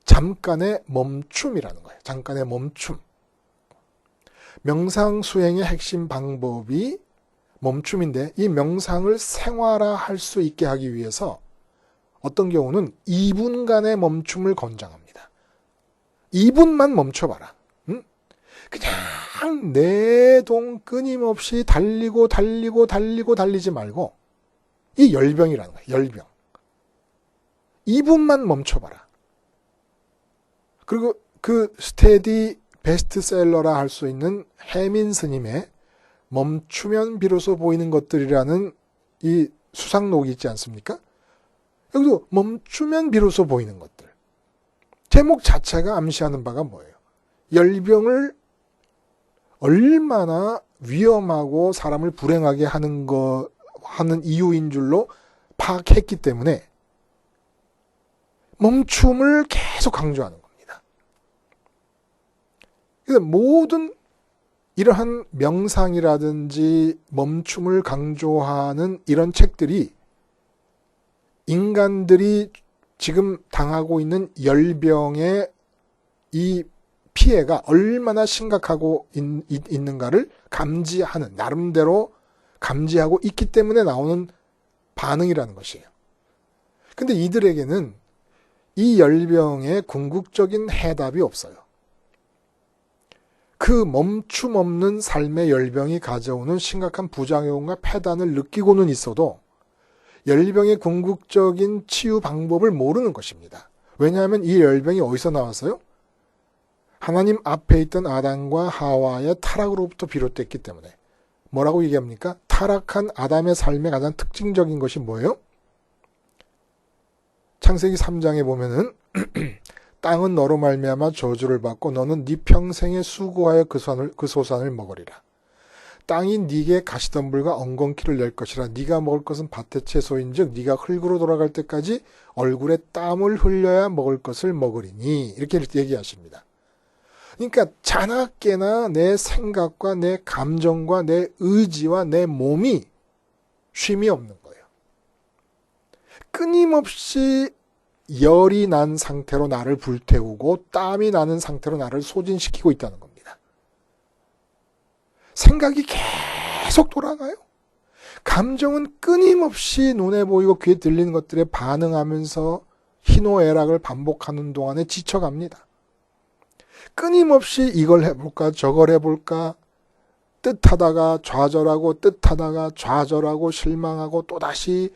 잠깐의 멈춤이라는 거예요. 잠깐의 멈춤. 명상 수행의 핵심 방법이 멈춤인데 이 명상을 생활화할 수 있게 하기 위해서 어떤 경우는 2분간의 멈춤을 권장합니다. 2분만 멈춰봐라. 응? 그냥 내동 끊임없이 달리지 말고 이 열병이라는 거예요. 열병. 2분만 멈춰봐라. 그리고 그 스테디 베스트셀러라 할 수 있는 해민 스님의 멈추면 비로소 보이는 것들이라는 이 수상록이 있지 않습니까? 여기도 멈추면 비로소 보이는 것들. 제목 자체가 암시하는 바가 뭐예요? 열병을 얼마나 위험하고 사람을 불행하게 하는 이유인 줄로 파악했기 때문에 멈춤을 계속 강조하는 겁니다. 그래서 모든 이러한 명상이라든지 멈춤을 강조하는 이런 책들이 인간들이 지금 당하고 있는 열병의 이 피해가 얼마나 심각하고 있는가를 감지하는, 나름대로 감지하고 있기 때문에 나오는 반응이라는 것이에요. 근데 이들에게는 이 열병의 궁극적인 해답이 없어요. 그 멈춤 없는 삶의 열병이 가져오는 심각한 부작용과 폐단을 느끼고는 있어도 열병의 궁극적인 치유 방법을 모르는 것입니다. 왜냐하면 이 열병이 어디서 나왔어요? 하나님 앞에 있던 아담과 하와의 타락으로부터 비롯됐기 때문에. 뭐라고 얘기합니까? 타락한 아담의 삶의 가장 특징적인 것이 뭐예요? 창세기 3장에 보면은 땅은 너로 말미암아 저주를 받고 너는 네 평생에 수고하여 그 소산을 먹으리라. 땅이 네게 가시덤불과 엉겅퀴를 낼 것이라. 네가 먹을 것은 밭의 채소인즉 네가 흙으로 돌아갈 때까지 얼굴에 땀을 흘려야 먹을 것을 먹으리니. 이렇게 얘기하십니다. 그러니까 자나깨나 내 생각과 내 감정과 내 의지와 내 몸이 쉼이 없는 거예요. 끊임없이 열이 난 상태로 나를 불태우고 땀이 나는 상태로 나를 소진시키고 있다는 겁니다. 생각이 계속 돌아가요. 감정은 끊임없이 눈에 보이고 귀에 들리는 것들에 반응하면서 희노애락을 반복하는 동안에 지쳐갑니다. 끊임없이 이걸 해볼까 저걸 해볼까 뜻하다가 좌절하고 뜻하다가 좌절하고 실망하고 또다시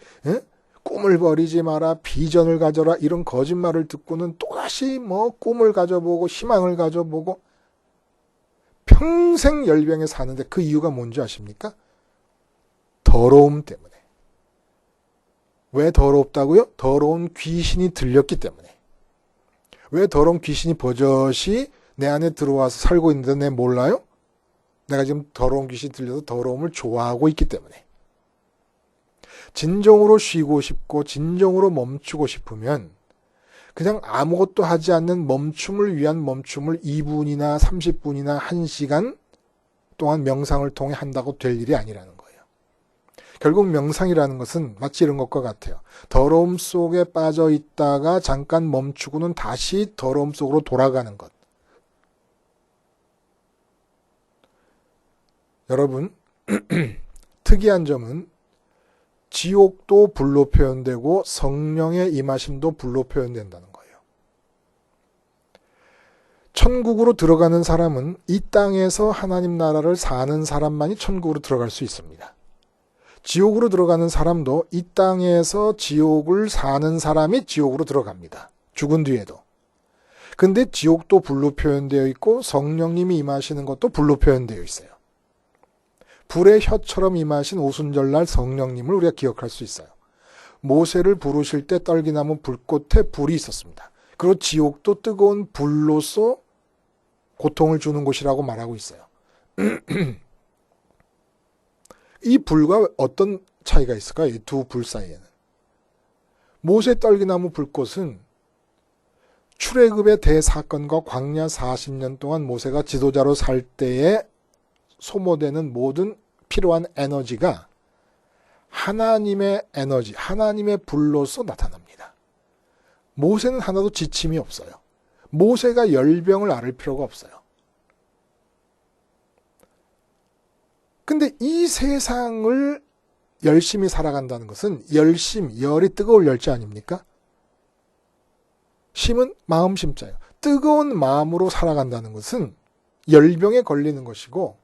꿈을 버리지 마라, 비전을 가져라, 이런 거짓말을 듣고는 또다시 꿈을 가져보고 희망을 가져보고 평생 열병에 사는데 그 이유가 뭔지 아십니까? 더러움 때문에. 왜 더럽다고요? 더러운 귀신이 들렸기 때문에. 왜 더러운 귀신이 버젓이 내 안에 들어와서 살고 있는데 내 몰라요? 내가 지금 더러운 귀신이 들려서 더러움을 좋아하고 있기 때문에. 진정으로 쉬고 싶고 진정으로 멈추고 싶으면 그냥 아무것도 하지 않는 멈춤을 위한 멈춤을 2분이나 30분이나 1시간 동안 명상을 통해 한다고 될 일이 아니라는 거예요. 결국 명상이라는 것은 마치 이런 것과 같아요. 더러움 속에 빠져 있다가 잠깐 멈추고는 다시 더러움 속으로 돌아가는 것. 여러분, 특이한 점은 지옥도 불로 표현되고 성령의 임하심도 불로 표현된다는 거예요. 천국으로 들어가는 사람은 이 땅에서 하나님 나라를 사는 사람만이 천국으로 들어갈 수 있습니다. 지옥으로 들어가는 사람도 이 땅에서 지옥을 사는 사람이 지옥으로 들어갑니다. 죽은 뒤에도. 근데 지옥도 불로 표현되어 있고 성령님이 임하시는 것도 불로 표현되어 있어요. 불의 혀처럼 임하신 오순절날 성령님을 우리가 기억할 수 있어요. 모세를 부르실 때 떨기나무 불꽃에 불이 있었습니다. 그리고 지옥도 뜨거운 불로서 고통을 주는 곳이라고 말하고 있어요. 이 불과 어떤 차이가 있을까요? 이 두 불 사이에는. 모세 떨기나무 불꽃은 출애굽의 대사건과 광야 40년 동안 모세가 지도자로 살 때에 소모되는 모든 필요한 에너지가 하나님의 에너지, 하나님의 불로서 나타납니다. 모세는 하나도 지침이 없어요. 모세가 열병을 앓을 필요가 없어요. 근데 이 세상을 열심히 살아간다는 것은 열이 뜨거울 열자 아닙니까? 심은 마음 심자예요. 뜨거운 마음으로 살아간다는 것은 열병에 걸리는 것이고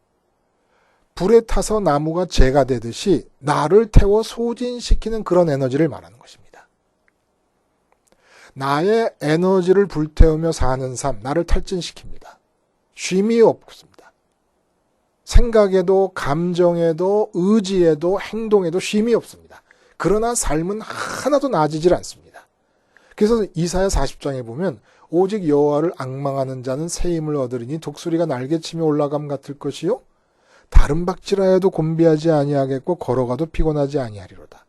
불에 타서 나무가 재가 되듯이 나를 태워 소진시키는 그런 에너지를 말하는 것입니다. 나의 에너지를 불태우며 사는 삶, 나를 탈진시킵니다. 쉼이 없습니다. 생각에도 감정에도 의지에도 행동에도 쉼이 없습니다. 그러나 삶은 하나도 나아지질 않습니다. 그래서 이사야 40장에 보면 오직 여호와를 앙망하는 자는 새 힘을 얻으리니 독수리가 날개치며 올라감 같을 것이요 다른 박질하여도 곤비하지 아니하겠고 걸어가도 피곤하지 아니하리로다.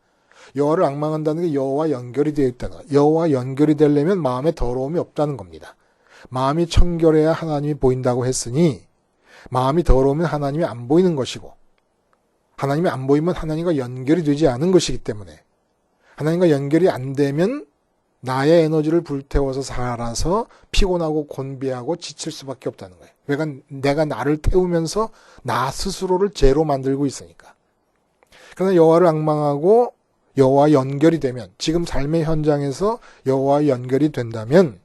여호와를 앙망한다는 게 여호와 연결이 되어 있다는 거예요. 여호와 연결이 되려면 마음에 더러움이 없다는 겁니다. 마음이 청결해야 하나님이 보인다고 했으니 마음이 더러우면 하나님이 안 보이는 것이고 하나님이 안 보이면 하나님과 연결이 되지 않은 것이기 때문에 하나님과 연결이 안 되면 나의 에너지를 불태워서 살아서 피곤하고 곤비하고 지칠 수밖에 없다는 거예요. 내가 나를 태우면서 나 스스로를 죄로 만들고 있으니까. 그러나 여호와를 앙망하고 여호와 연결이 되면 지금 삶의 현장에서 여호와 연결이 된다면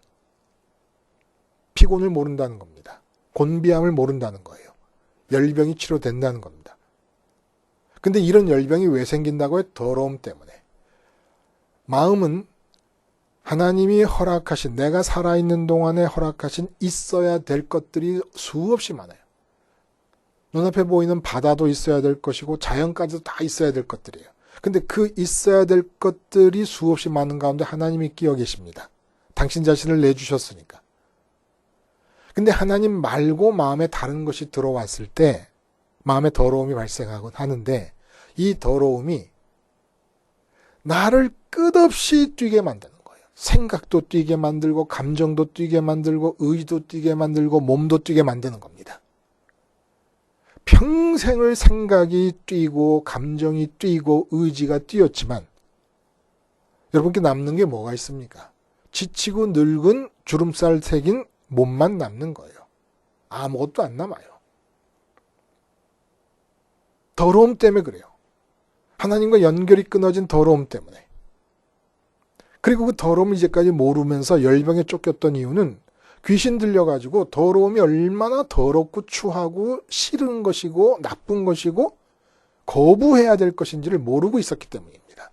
피곤을 모른다는 겁니다. 곤비함을 모른다는 거예요. 열병이 치료된다는 겁니다. 근데 이런 열병이 왜 생긴다고요? 더러움 때문에. 마음은 하나님이 허락하신, 내가 살아있는 동안에 허락하신 있어야 될 것들이 수없이 많아요. 눈앞에 보이는 바다도 있어야 될 것이고 자연까지도 다 있어야 될 것들이에요. 근데 그 있어야 될 것들이 수없이 많은 가운데 하나님이 끼어 계십니다. 당신 자신을 내주셨으니까. 근데 하나님 말고 마음에 다른 것이 들어왔을 때 마음에 더러움이 발생하곤 하는데 이 더러움이 나를 끝없이 뛰게 만드는 거예요. 생각도 뛰게 만들고 감정도 뛰게 만들고 의지도 뛰게 만들고 몸도 뛰게 만드는 겁니다. 평생을 생각이 뛰고 감정이 뛰고 의지가 뛰었지만 여러분께 남는 게 뭐가 있습니까? 지치고 늙은 주름살 새긴 몸만 남는 거예요. 아무것도 안 남아요. 더러움 때문에 그래요. 하나님과 연결이 끊어진 더러움 때문에. 그리고 그 더러움을 이제까지 모르면서 열병에 쫓겼던 이유는 귀신 들려가지고 더러움이 얼마나 더럽고 추하고 싫은 것이고 나쁜 것이고 거부해야 될 것인지를 모르고 있었기 때문입니다.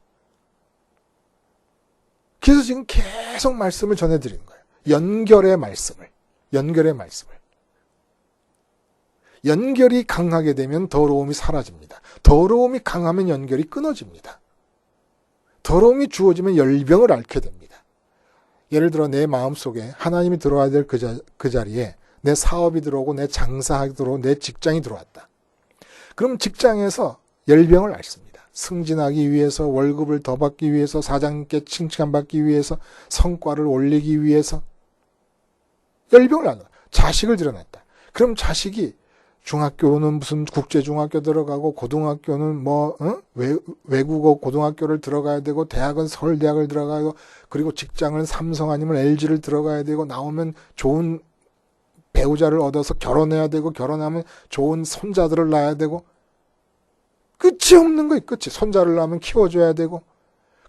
그래서 지금 계속 말씀을 전해드리는 거예요. 연결의 말씀을. 연결이 강하게 되면 더러움이 사라집니다. 더러움이 강하면 연결이 끊어집니다. 더러움이 주어지면 열병을 앓게 됩니다. 예를 들어 내 마음속에 하나님이 들어와야 될 그 자리에 내 사업이 들어오고 내 장사하기 들어오고 내 직장이 들어왔다. 그럼 직장에서 열병을 앓습니다. 승진하기 위해서, 월급을 더 받기 위해서, 사장님께 칭찬받기 위해서, 성과를 올리기 위해서 열병을 앓는 거예요. 자식을 들여놨다. 그럼 자식이 중학교는 무슨 국제중학교 들어가고 고등학교는 외국어 고등학교를 들어가야 되고 대학은 서울대학을 들어가고 그리고 직장은 삼성 아니면 LG를 들어가야 되고 나오면 좋은 배우자를 얻어서 결혼해야 되고 결혼하면 좋은 손자들을 낳아야 되고 끝이 없는 거예요. 끝이. 손자를 낳으면 키워줘야 되고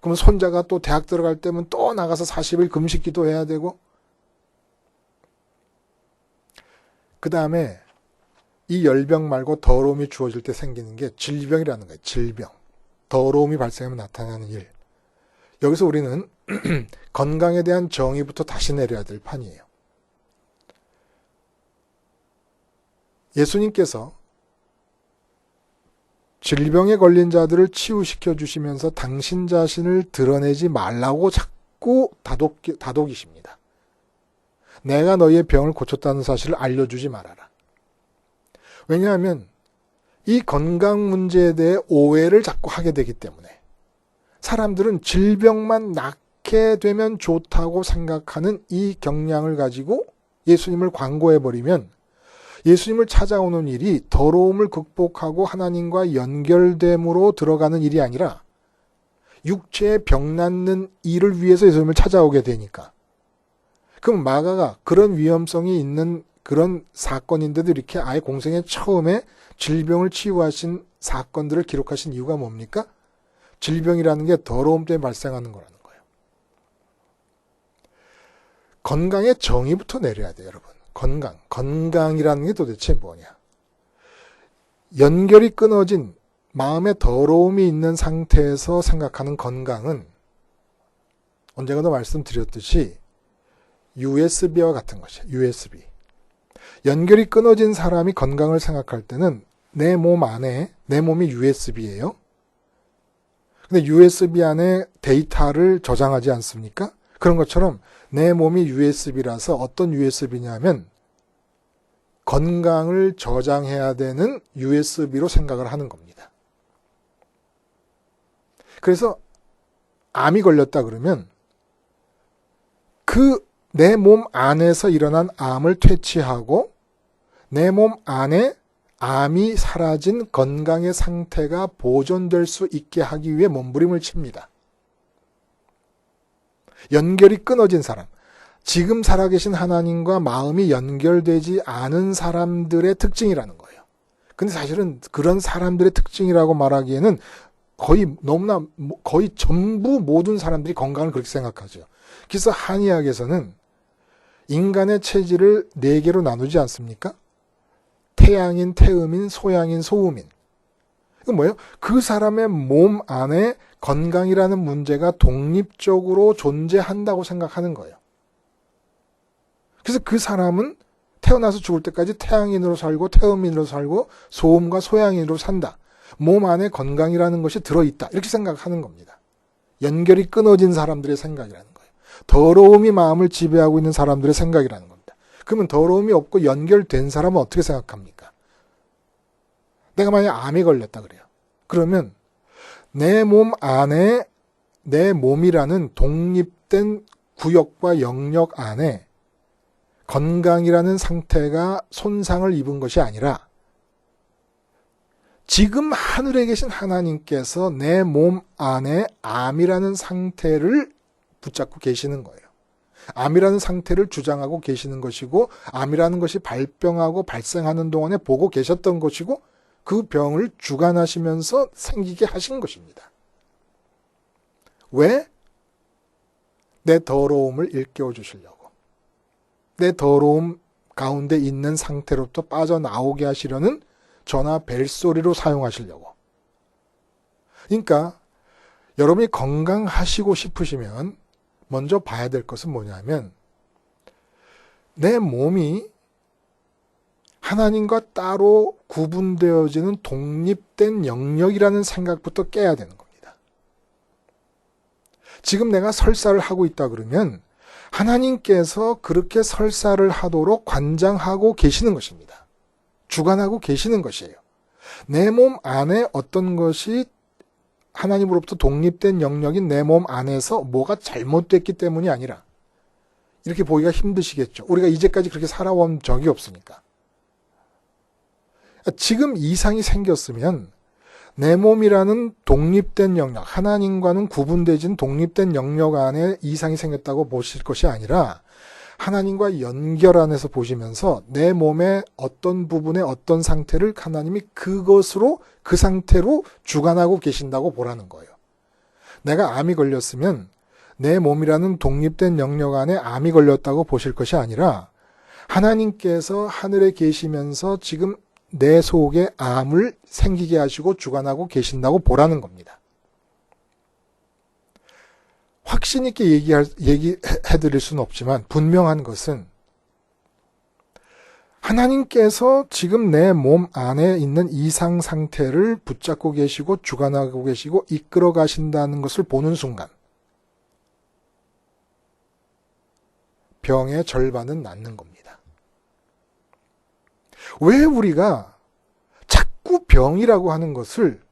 그러면 손자가 또 대학 들어갈 때면 또 나가서 40일 금식기도 해야 되고 그 다음에 이 열병 말고 더러움이 주어질 때 생기는 게 질병이라는 거예요. 질병. 더러움이 발생하면 나타나는 일. 여기서 우리는 건강에 대한 정의부터 다시 내려야 될 판이에요. 예수님께서 질병에 걸린 자들을 치유시켜 주시면서 당신 자신을 드러내지 말라고 자꾸 다독이십니다. 내가 너희의 병을 고쳤다는 사실을 알려주지 말아라. 왜냐하면 이 건강 문제에 대해 오해를 자꾸 하게 되기 때문에 사람들은 질병만 이렇게 되면 좋다고 생각하는 이 경향을 가지고 예수님을 광고해버리면 예수님을 찾아오는 일이 더러움을 극복하고 하나님과 연결됨으로 들어가는 일이 아니라 육체의 병 낫는 일을 위해서 예수님을 찾아오게 되니까. 그럼 마가가 그런 위험성이 있는 그런 사건인데도 이렇게 아예 공생의 처음에 질병을 치유하신 사건들을 기록하신 이유가 뭡니까? 질병이라는 게 더러움 때문에 발생하는 거라는 거예요. 건강의 정의부터 내려야 돼요, 여러분. 건강이라는 게 도대체 뭐냐? 연결이 끊어진 마음에 더러움이 있는 상태에서 생각하는 건강은 언젠가도 말씀드렸듯이 USB와 같은 것이에요. USB. 연결이 끊어진 사람이 건강을 생각할 때는 내 몸 안에, 내 몸이 USB예요. 근데 USB 안에 데이터를 저장하지 않습니까? 그런 것처럼 내 몸이 USB라서 어떤 USB냐면 건강을 저장해야 되는 USB로 생각을 하는 겁니다. 그래서 암이 걸렸다 그러면 그 내 몸 안에서 일어난 암을 퇴치하고 내 몸 안에 암이 사라진 건강의 상태가 보존될 수 있게 하기 위해 몸부림을 칩니다. 연결이 끊어진 사람, 지금 살아계신 하나님과 마음이 연결되지 않은 사람들의 특징이라는 거예요. 근데 사실은 그런 사람들의 특징이라고 말하기에는 거의 전부 모든 사람들이 건강을 그렇게 생각하죠. 그래서 한의학에서는 인간의 체질을 4개로 나누지 않습니까? 태양인, 태음인, 소양인, 소음인. 이건 뭐예요? 그 사람의 몸 안에 건강이라는 문제가 독립적으로 존재한다고 생각하는 거예요. 그래서 그 사람은 태어나서 죽을 때까지 태양인으로 살고 태음인으로 살고 소음과 소양인으로 산다. 몸 안에 건강이라는 것이 들어있다. 이렇게 생각하는 겁니다. 연결이 끊어진 사람들의 생각이라는 거예요. 더러움이 마음을 지배하고 있는 사람들의 생각이라는 겁니다. 그러면 더러움이 없고 연결된 사람은 어떻게 생각합니까? 내가 만약 암에 걸렸다 그래요. 그러면 내 몸 안에 내 몸이라는 독립된 구역과 영역 안에 건강이라는 상태가 손상을 입은 것이 아니라 지금 하늘에 계신 하나님께서 내 몸 안에 암이라는 상태를 붙잡고 계시는 거예요. 암이라는 상태를 주장하고 계시는 것이고 암이라는 것이 발병하고 발생하는 동안에 보고 계셨던 것이고 그 병을 주관하시면서 생기게 하신 것입니다. 왜? 내 더러움을 일깨워 주시려고. 내 더러움 가운데 있는 상태로부터 빠져나오게 하시려는 전화 벨소리로 사용하시려고. 그러니까 여러분이 건강하시고 싶으시면 먼저 봐야 될 것은 뭐냐면 내 몸이 하나님과 따로 구분되어지는 독립된 영역이라는 생각부터 깨야 되는 겁니다. 지금 내가 설사를 하고 있다 그러면 하나님께서 그렇게 설사를 하도록 관장하고 계시는 것입니다. 주관하고 계시는 것이에요. 내 몸 안에 어떤 것이 하나님으로부터 독립된 영역인 내 몸 안에서 뭐가 잘못됐기 때문이 아니라 이렇게 보기가 힘드시겠죠. 우리가 이제까지 그렇게 살아온 적이 없으니까. 지금 이상이 생겼으면 내 몸이라는 독립된 영역, 하나님과는 구분되진 독립된 영역 안에 이상이 생겼다고 보실 것이 아니라 하나님과 연결 안에서 보시면서 내 몸의 어떤 부분의 어떤 상태를 하나님이 그것으로 그 상태로 주관하고 계신다고 보라는 거예요. 내가 암이 걸렸으면 내 몸이라는 독립된 영역 안에 암이 걸렸다고 보실 것이 아니라 하나님께서 하늘에 계시면서 지금 내 속에 암을 생기게 하시고 주관하고 계신다고 보라는 겁니다. 확신 있게 얘기해드릴 수는 없지만 분명한 것은 하나님께서 지금 내 몸 안에 있는 이상 상태를 붙잡고 계시고 주관하고 계시고 이끌어 가신다는 것을 보는 순간 병의 절반은 낫는 겁니다. 왜 우리가 자꾸 병이라고 하는 것을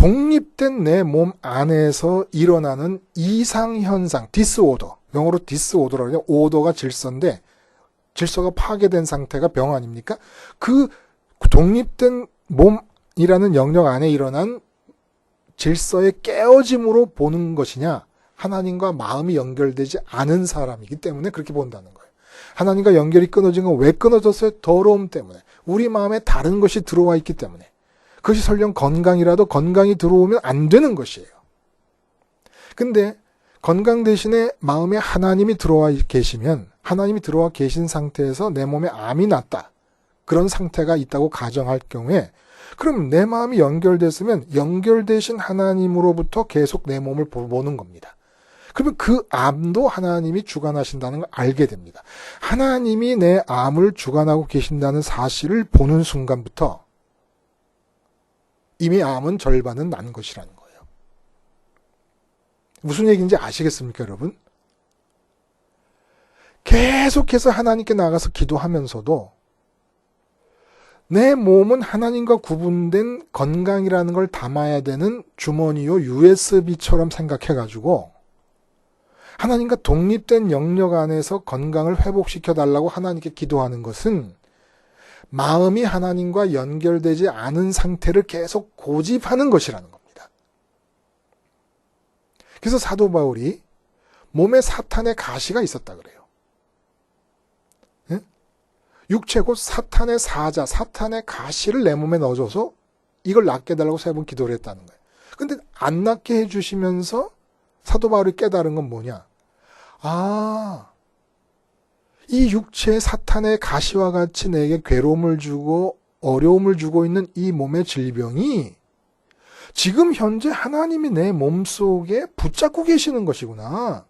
독립된 내 몸 안에서 일어나는 이상현상, 디스오더, 영어로 디스오더라고 해요. 오더가 질서인데 질서가 파괴된 상태가 병 아닙니까? 그 독립된 몸이라는 영역 안에 일어난 질서의 깨어짐으로 보는 것이냐, 하나님과 마음이 연결되지 않은 사람이기 때문에 그렇게 본다는 거예요. 하나님과 연결이 끊어진 건 왜 끊어졌어요? 더러움 때문에. 우리 마음에 다른 것이 들어와 있기 때문에. 그것이 설령 건강이라도 건강이 들어오면 안 되는 것이에요. 근데 건강 대신에 마음에 하나님이 들어와 계시면, 하나님이 들어와 계신 상태에서 내 몸에 암이 났다, 그런 상태가 있다고 가정할 경우에, 그럼 내 마음이 연결됐으면 연결되신 하나님으로부터 계속 내 몸을 보는 겁니다. 그러면 그 암도 하나님이 주관하신다는 걸 알게 됩니다. 하나님이 내 암을 주관하고 계신다는 사실을 보는 순간부터 이미 암은 절반은 난 것이라는 거예요. 무슨 얘기인지 아시겠습니까, 여러분? 계속해서 하나님께 나가서 기도하면서도 내 몸은 하나님과 구분된 건강이라는 걸 담아야 되는 주머니요 USB처럼 생각해가지고 하나님과 독립된 영역 안에서 건강을 회복시켜달라고 하나님께 기도하는 것은 마음이 하나님과 연결되지 않은 상태를 계속 고집하는 것이라는 겁니다. 그래서 사도 바울이 몸에 사탄의 가시가 있었다 그래요. 육체 곧 사탄의 사자, 사탄의 가시를 내 몸에 넣어줘서 이걸 낫게 해달라고 3번 기도를 했다는 거예요. 근데 안 낫게 해주시면서 사도 바울이 깨달은 건 뭐냐? 이 육체의 사탄의 가시와 같이 내게 괴로움을 주고 어려움을 주고 있는 이 몸의 질병이 지금 현재 하나님이 내 몸속에 붙잡고 계시는 것이구나.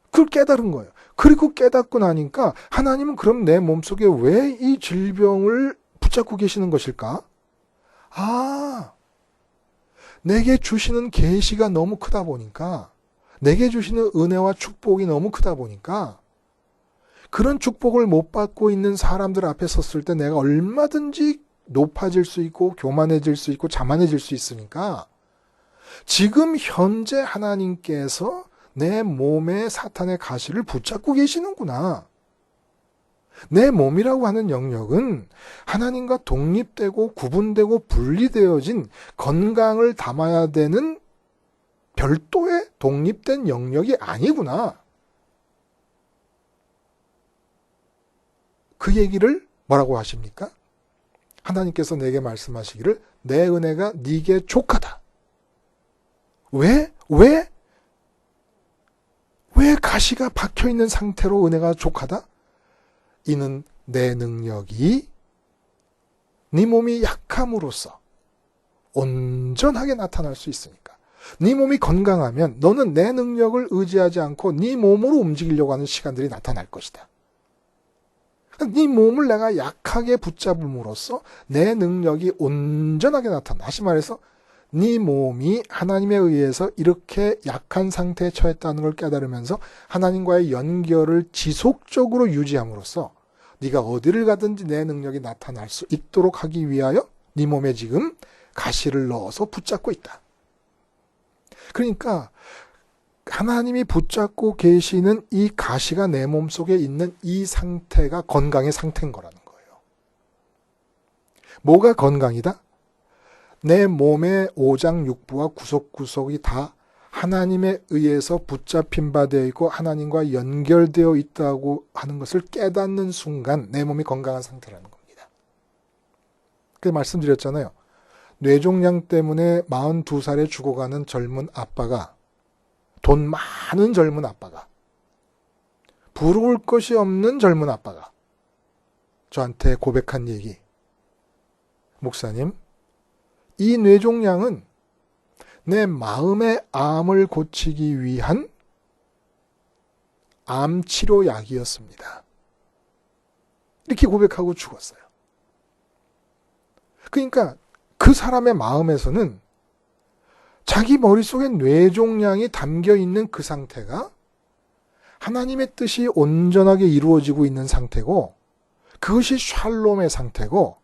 그걸 깨달은 거예요. 그리고 깨닫고 나니까 하나님은 그럼 내 몸속에 왜 이 질병을 붙잡고 계시는 것일까? 내게 주시는 계시가 너무 크다 보니까, 내게 주시는 은혜와 축복이 너무 크다 보니까 그런 축복을 못 받고 있는 사람들 앞에 섰을 때 내가 얼마든지 높아질 수 있고 교만해질 수 있고 자만해질 수 있으니까 지금 현재 하나님께서 내 몸에 사탄의 가시를 붙잡고 계시는구나. 내 몸이라고 하는 영역은 하나님과 독립되고 구분되고 분리되어진 건강을 담아야 되는 별도의 독립된 영역이 아니구나. 그 얘기를 뭐라고 하십니까? 하나님께서 내게 말씀하시기를 내 은혜가 네게 족하다. 왜 가시가 박혀있는 상태로 은혜가 족하다? 이는 내 능력이 네 몸이 약함으로써 온전하게 나타날 수 있으니까. 네 몸이 건강하면 너는 내 능력을 의지하지 않고 네 몸으로 움직이려고 하는 시간들이 나타날 것이다. 네 몸을 내가 약하게 붙잡음으로써 내 능력이 온전하게 나타나. 다시 말해서 네 몸이 하나님에 의해서 이렇게 약한 상태에 처했다는 걸 깨달으면서 하나님과의 연결을 지속적으로 유지함으로써 네가 어디를 가든지 내 능력이 나타날 수 있도록 하기 위하여 네 몸에 지금 가시를 넣어서 붙잡고 있다. 그러니까 하나님이 붙잡고 계시는 이 가시가 내 몸속에 있는 이 상태가 건강의 상태인 거라는 거예요. 뭐가 건강이다? 내 몸의 오장육부와 구석구석이 다 하나님에 의해서 붙잡힌 바 되어 있고 하나님과 연결되어 있다고 하는 것을 깨닫는 순간 내 몸이 건강한 상태라는 겁니다. 그래서 말씀드렸잖아요. 뇌종양 때문에 42살에 죽어가는 젊은 아빠가, 돈 많은 젊은 아빠가, 부러울 것이 없는 젊은 아빠가 저한테 고백한 얘기. 목사님, 이 뇌종양은 내 마음의 암을 고치기 위한 암 치료약이었습니다. 이렇게 고백하고 죽었어요. 그러니까 그 사람의 마음에서는 자기 머릿속에 뇌종양이 담겨있는 그 상태가 하나님의 뜻이 온전하게 이루어지고 있는 상태고, 그것이 샬롬의 상태고,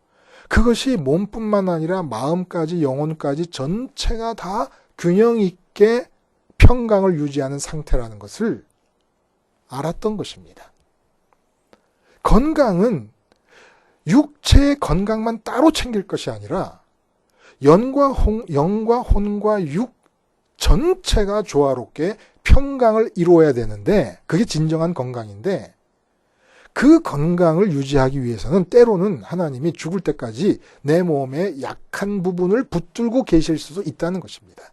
그것이 몸뿐만 아니라 마음까지 영혼까지 전체가 다 균형 있게 평강을 유지하는 상태라는 것을 알았던 것입니다. 건강은 육체의 건강만 따로 챙길 것이 아니라 영과 혼과 육 전체가 조화롭게 평강을 이루어야 되는데 그게 진정한 건강인데 그 건강을 유지하기 위해서는 때로는 하나님이 죽을 때까지 내 몸의 약한 부분을 붙들고 계실 수도 있다는 것입니다.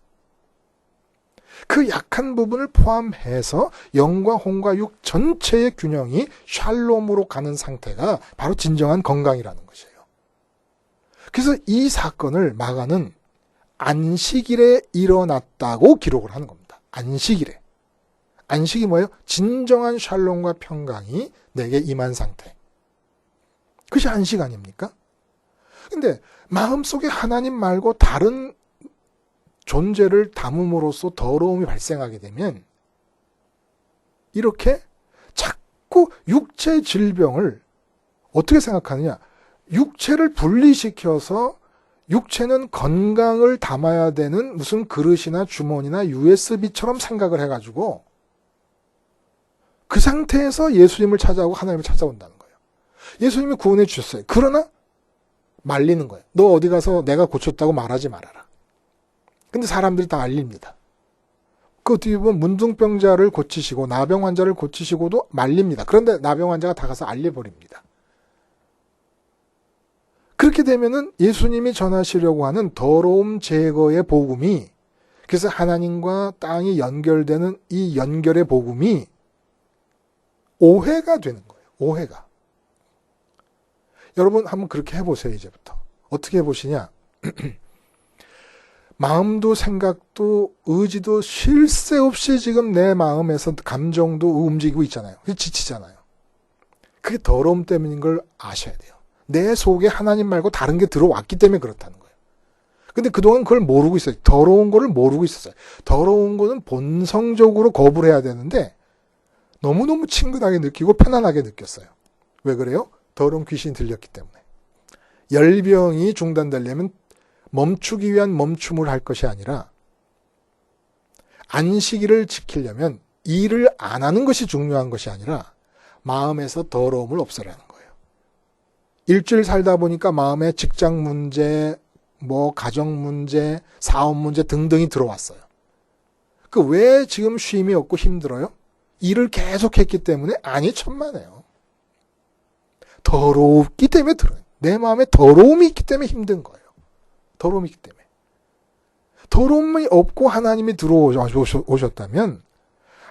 그 약한 부분을 포함해서 영과 혼과 육 전체의 균형이 샬롬으로 가는 상태가 바로 진정한 건강이라는 것이에요. 그래서 이 사건을 마가는 안식일에 일어났다고 기록을 하는 겁니다. 안식일에. 안식이 뭐예요? 진정한 샬롬과 평강이 내게 임한 상태. 그것이 안식 아닙니까? 근데 마음속에 하나님 말고 다른 존재를 담음으로써 더러움이 발생하게 되면 이렇게 자꾸 육체 질병을 어떻게 생각하느냐? 육체를 분리시켜서 육체는 건강을 담아야 되는 무슨 그릇이나 주머니나 USB처럼 생각을 해가지고 그 상태에서 예수님을 찾아오고 하나님을 찾아온다는 거예요. 예수님이 구원해 주셨어요. 그러나 말리는 거예요. 너 어디 가서 내가 고쳤다고 말하지 말아라. 근데 사람들이 다 알립니다. 그 뒤에 보면 문둥병자를 고치시고 나병 환자를 고치시고도 말립니다. 그런데 나병 환자가 다 가서 알려버립니다. 그렇게 되면은 예수님이 전하시려고 하는 더러움 제거의 복음이, 그래서 하나님과 땅이 연결되는 이 연결의 복음이 오해가 되는 거예요. 오해가. 여러분 한번 그렇게 해보세요. 이제부터. 어떻게 해보시냐. 마음도 생각도 의지도 쉴 새 없이 지금 내 마음에서 감정도 움직이고 있잖아요. 지치잖아요. 그게 더러움 때문인 걸 아셔야 돼요. 내 속에 하나님 말고 다른 게 들어왔기 때문에 그렇다는 거예요. 근데 그동안 그걸 모르고 있어요. 더러운 거를 모르고 있었어요. 더러운 거는 본성적으로 거부를 해야 되는데 너무너무 친근하게 느끼고 편안하게 느꼈어요. 왜 그래요? 더러운 귀신이 들렸기 때문에. 열병이 중단되려면 멈추기 위한 멈춤을 할 것이 아니라 안식일을 지키려면 일을 안 하는 것이 중요한 것이 아니라 마음에서 더러움을 없애라는 거예요. 일주일 살다 보니까 마음에 직장 문제, 가정 문제, 사업 문제 등등이 들어왔어요. 그 왜 지금 쉼이 없고 힘들어요? 일을 계속했기 때문에? 아니, 천만에요. 더럽기 때문에 들어요. 내 마음에 더러움이 있기 때문에 힘든 거예요. 더러움이 있기 때문에. 더러움이 없고 하나님이 들어오셨다면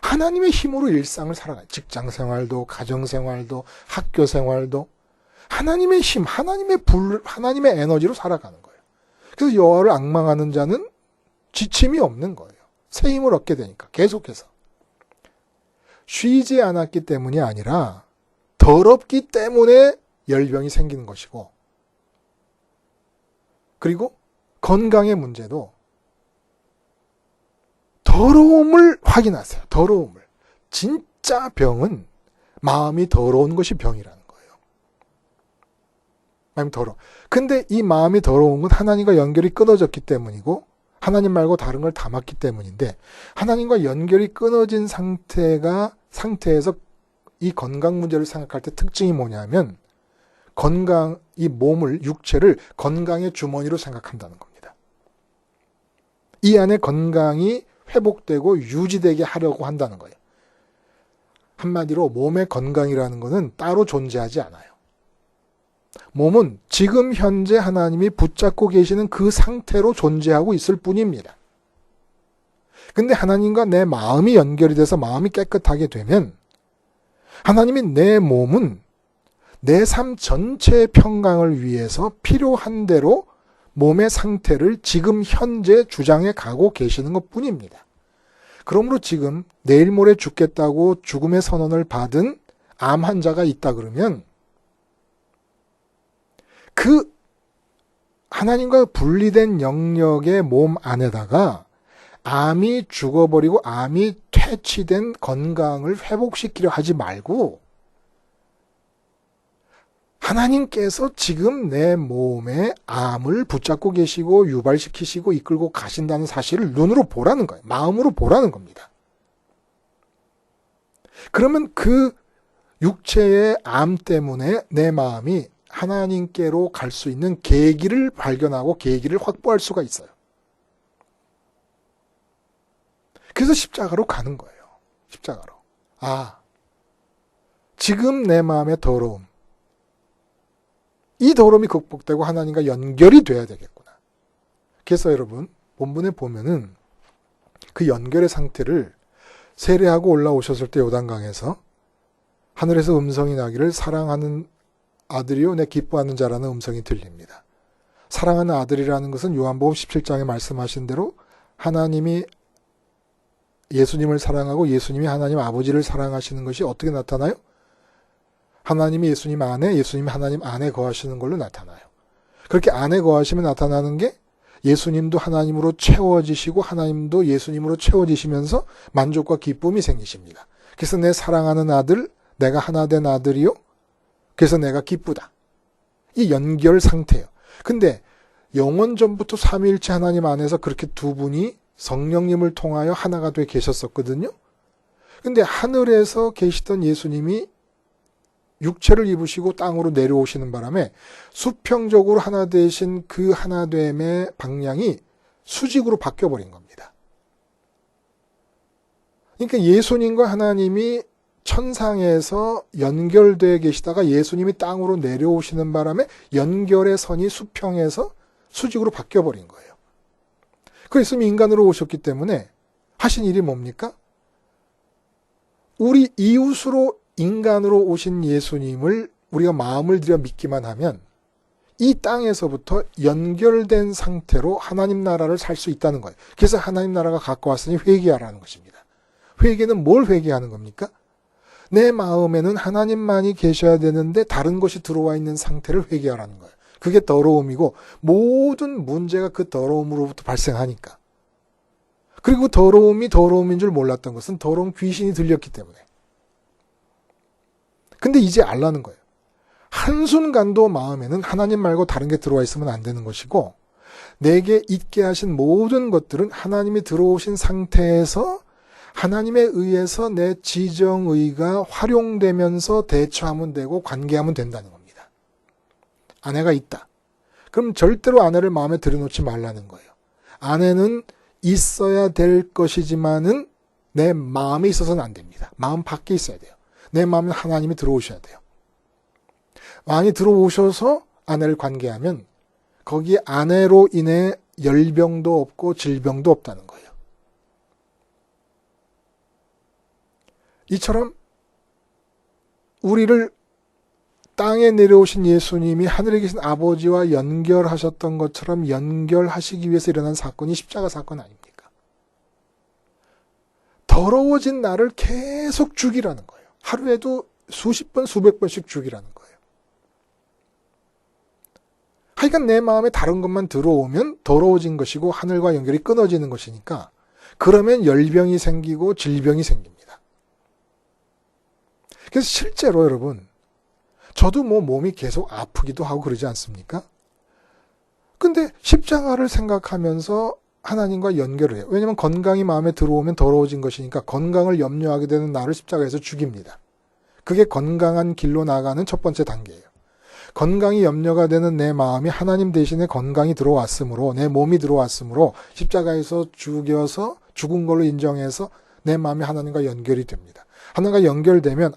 하나님의 힘으로 일상을 살아가요. 직장 생활도, 가정 생활도, 학교 생활도 하나님의 힘, 하나님의 에너지로 살아가는 거예요. 그래서 여호와를 앙망하는 자는 지침이 없는 거예요. 새 힘을 얻게 되니까 계속해서. 쉬지 않았기 때문이 아니라 더럽기 때문에 열병이 생기는 것이고, 그리고 건강의 문제도 더러움을 확인하세요. 더러움을. 진짜 병은 마음이 더러운 것이 병이라는 거예요. 마음이 더러워. 근데 이 마음이 더러운 건 하나님과 연결이 끊어졌기 때문이고 하나님 말고 다른 걸 담았기 때문인데, 하나님과 연결이 끊어진 상태에서 이 건강 문제를 생각할 때 특징이 뭐냐면 이 몸을, 육체를 건강의 주머니로 생각한다는 겁니다. 이 안에 건강이 회복되고 유지되게 하려고 한다는 거예요. 한마디로 몸의 건강이라는 것은 따로 존재하지 않아요. 몸은 지금 현재 하나님이 붙잡고 계시는 그 상태로 존재하고 있을 뿐입니다. 근데 하나님과 내 마음이 연결이 돼서 마음이 깨끗하게 되면 하나님이 내 몸은 내 삶 전체의 평강을 위해서 필요한 대로 몸의 상태를 지금 현재 주장해 가고 계시는 것 뿐입니다. 그러므로 지금 내일 모레 죽겠다고 죽음의 선언을 받은 암 환자가 있다 그러면 그 하나님과 분리된 영역의 몸 안에다가 암이 죽어버리고 암이 퇴치된 건강을 회복시키려 하지 말고 하나님께서 지금 내 몸에 암을 붙잡고 계시고 유발시키시고 이끌고 가신다는 사실을 눈으로 보라는 거예요. 마음으로 보라는 겁니다. 그러면 그 육체의 암 때문에 내 마음이 하나님께로 갈 수 있는 계기를 발견하고 계기를 확보할 수가 있어요. 그래서 십자가로 가는 거예요. 십자가로. 지금 내 마음의 더러움, 이 더러움이 극복되고 하나님과 연결이 돼야 되겠구나. 그래서 여러분 본문에 보면은 그 연결의 상태를 세례하고 올라오셨을 때 요단강에서 하늘에서 음성이 나기를 사랑하는 아들이요 내 기뻐하는 자라는 음성이 들립니다. 사랑하는 아들이라는 것은 요한복음 17장에 말씀하신 대로 하나님이 예수님을 사랑하고 예수님이 하나님 아버지를 사랑하시는 것이 어떻게 나타나요? 하나님이 예수님 안에, 예수님이 하나님 안에 거하시는 걸로 나타나요. 그렇게 안에 거하시면 나타나는 게 예수님도 하나님으로 채워지시고 하나님도 예수님으로 채워지시면서 만족과 기쁨이 생기십니다. 그래서 내 사랑하는 아들, 내가 하나 된 아들이요. 그래서 내가 기쁘다. 이 연결 상태예요. 근데 영원 전부터 삼위일체 하나님 안에서 그렇게 두 분이 성령님을 통하여 하나가 돼 계셨었거든요. 근데 하늘에서 계시던 예수님이 육체를 입으시고 땅으로 내려오시는 바람에 수평적으로 하나 되신 그 하나됨의 방향이 수직으로 바뀌어버린 겁니다. 그러니까 예수님과 하나님이 천상에서 연결되어 계시다가 예수님이 땅으로 내려오시는 바람에 연결의 선이 수평에서 수직으로 바뀌어버린 거예요. 그래서 인간으로 오셨기 때문에 하신 일이 뭡니까? 우리 이웃으로 인간으로 오신 예수님을 우리가 마음을 들여 믿기만 하면 이 땅에서부터 연결된 상태로 하나님 나라를 살 수 있다는 거예요. 그래서 하나님 나라가 가까웠으니 회개하라는 것입니다. 회개는 뭘 회개하는 겁니까? 내 마음에는 하나님만이 계셔야 되는데 다른 것이 들어와 있는 상태를 회개하라는 거예요. 그게 더러움이고 모든 문제가 그 더러움으로부터 발생하니까. 그리고 더러움이 더러움인 줄 몰랐던 것은 더러운 귀신이 들렸기 때문에. 근데 이제 알라는 거예요. 한순간도 마음에는 하나님 말고 다른 게 들어와 있으면 안 되는 것이고 내게 있게 하신 모든 것들은 하나님이 들어오신 상태에서 하나님에 의해서 내 지정의가 활용되면서 대처하면 되고 관계하면 된다는 겁니다. 아내가 있다. 그럼 절대로 아내를 마음에 들여놓지 말라는 거예요. 아내는 있어야 될 것이지만은 내 마음에 있어서는 안 됩니다. 마음 밖에 있어야 돼요. 내 마음에 하나님이 들어오셔야 돼요. 많이 들어오셔서 아내를 관계하면 거기에 아내로 인해 열병도 없고 질병도 없다는 거예요. 이처럼 우리를 땅에 내려오신 예수님이 하늘에 계신 아버지와 연결하셨던 것처럼 연결하시기 위해서 일어난 사건이 십자가 사건 아닙니까? 더러워진 나를 계속 죽이라는 거예요. 하루에도 수십 번, 수백 번씩 죽이라는 거예요. 하여간 내 마음에 다른 것만 들어오면 더러워진 것이고 하늘과 연결이 끊어지는 것이니까 그러면 열병이 생기고 질병이 생깁니다. 그래서 실제로 여러분 저도 몸이 계속 아프기도 하고 그러지 않습니까? 근데 십자가를 생각하면서 하나님과 연결을 해요. 왜냐하면 건강이 마음에 들어오면 더러워진 것이니까 건강을 염려하게 되는 나를 십자가에서 죽입니다. 그게 건강한 길로 나가는 첫 번째 단계예요. 건강이 염려가 되는 내 마음이 하나님 대신에 건강이 들어왔으므로 내 몸이 들어왔으므로 십자가에서 죽여서 죽은 걸로 인정해서 내 마음이 하나님과 연결이 됩니다. 하나님과 연결되면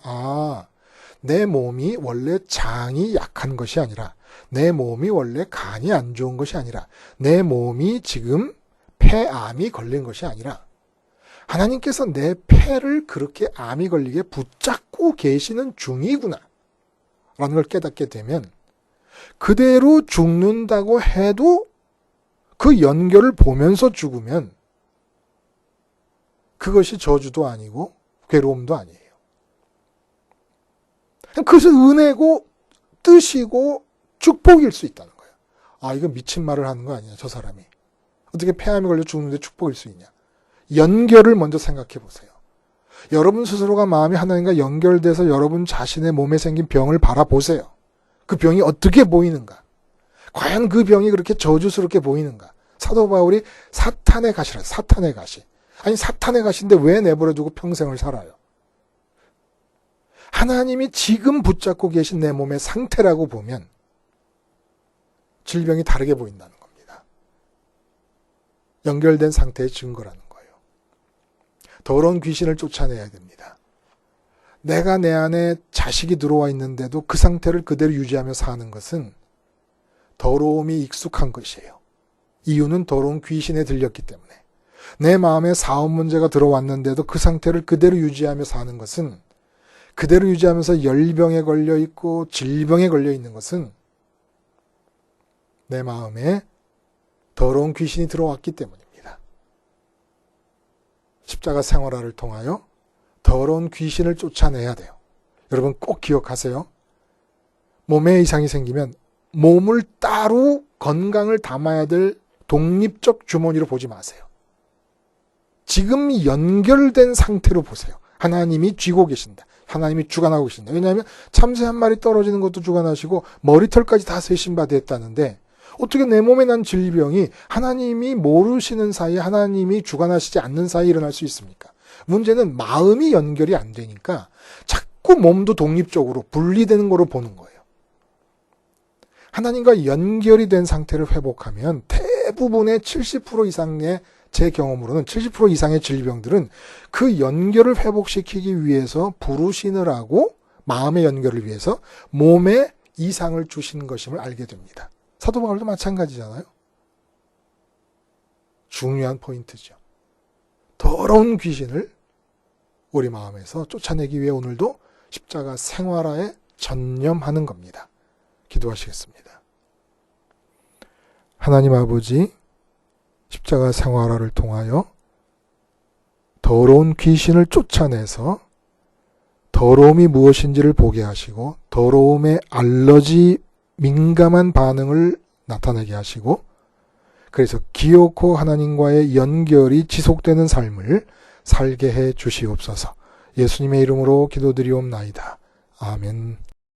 내 몸이 원래 장이 약한 것이 아니라 내 몸이 원래 간이 안 좋은 것이 아니라 내 몸이 지금 폐암이 걸린 것이 아니라 하나님께서 내 폐를 그렇게 암이 걸리게 붙잡고 계시는 중이구나 라는 걸 깨닫게 되면 그대로 죽는다고 해도 그 연결을 보면서 죽으면 그것이 저주도 아니고 괴로움도 아니에요. 그것은 은혜고 뜻이고 축복일 수 있다는 거예요. 이거 미친 말을 하는 거 아니야, 저 사람이. 어떻게 폐암이 걸려 죽는데 축복일 수 있냐. 연결을 먼저 생각해 보세요. 여러분 스스로가 마음이 하나님과 연결돼서 여러분 자신의 몸에 생긴 병을 바라보세요. 그 병이 어떻게 보이는가? 과연 그 병이 그렇게 저주스럽게 보이는가? 사도 바울이 사탄의 가시라, 사탄의 가시. 아니, 사탄의 가시인데 왜 내버려두고 평생을 살아요? 하나님이 지금 붙잡고 계신 내 몸의 상태라고 보면 질병이 다르게 보인다는 겁니다. 연결된 상태의 증거라는 거예요. 더러운 귀신을 쫓아내야 됩니다. 내가 내 안에 자식이 들어와 있는데도 그 상태를 그대로 유지하며 사는 것은 더러움이 익숙한 것이에요. 이유는 더러운 귀신에 들렸기 때문에. 내 마음에 사업 문제가 들어왔는데도 그 상태를 그대로 유지하며 사는 것은, 그대로 유지하면서 열병에 걸려 있고 질병에 걸려 있는 것은 내 마음에 더러운 귀신이 들어왔기 때문입니다. 십자가 생활화를 통하여 더러운 귀신을 쫓아내야 돼요. 여러분 꼭 기억하세요. 몸에 이상이 생기면 몸을 따로 건강을 담아야 될 독립적 주머니로 보지 마세요. 지금 연결된 상태로 보세요. 하나님이 쥐고 계신다. 하나님이 주관하고 계신다. 왜냐하면 참새 한 마리 떨어지는 것도 주관하시고 머리털까지 다 세신받아 했다는데 어떻게 내 몸에 난 질병이 하나님이 모르시는 사이에, 하나님이 주관하시지 않는 사이에 일어날 수 있습니까? 문제는 마음이 연결이 안 되니까 자꾸 몸도 독립적으로 분리되는 거로 보는 거예요. 하나님과 연결이 된 상태를 회복하면 대부분의 70% 이상의, 제 경험으로는 70% 이상의 질병들은 그 연결을 회복시키기 위해서 부르시느라고, 마음의 연결을 위해서 몸에 이상을 주신 것임을 알게 됩니다. 사도 바울도 마찬가지잖아요. 중요한 포인트죠. 더러운 귀신을 우리 마음에서 쫓아내기 위해 오늘도 십자가 생활화에 전념하는 겁니다. 기도하시겠습니다. 하나님 아버지, 십자가 생활화를 통하여 더러운 귀신을 쫓아내서 더러움이 무엇인지를 보게 하시고 더러움에 알러지 민감한 반응을 나타내게 하시고, 그래서 기어코 하나님과의 연결이 지속되는 삶을 살게 해 주시옵소서. 예수님의 이름으로 기도드리옵나이다. 아멘.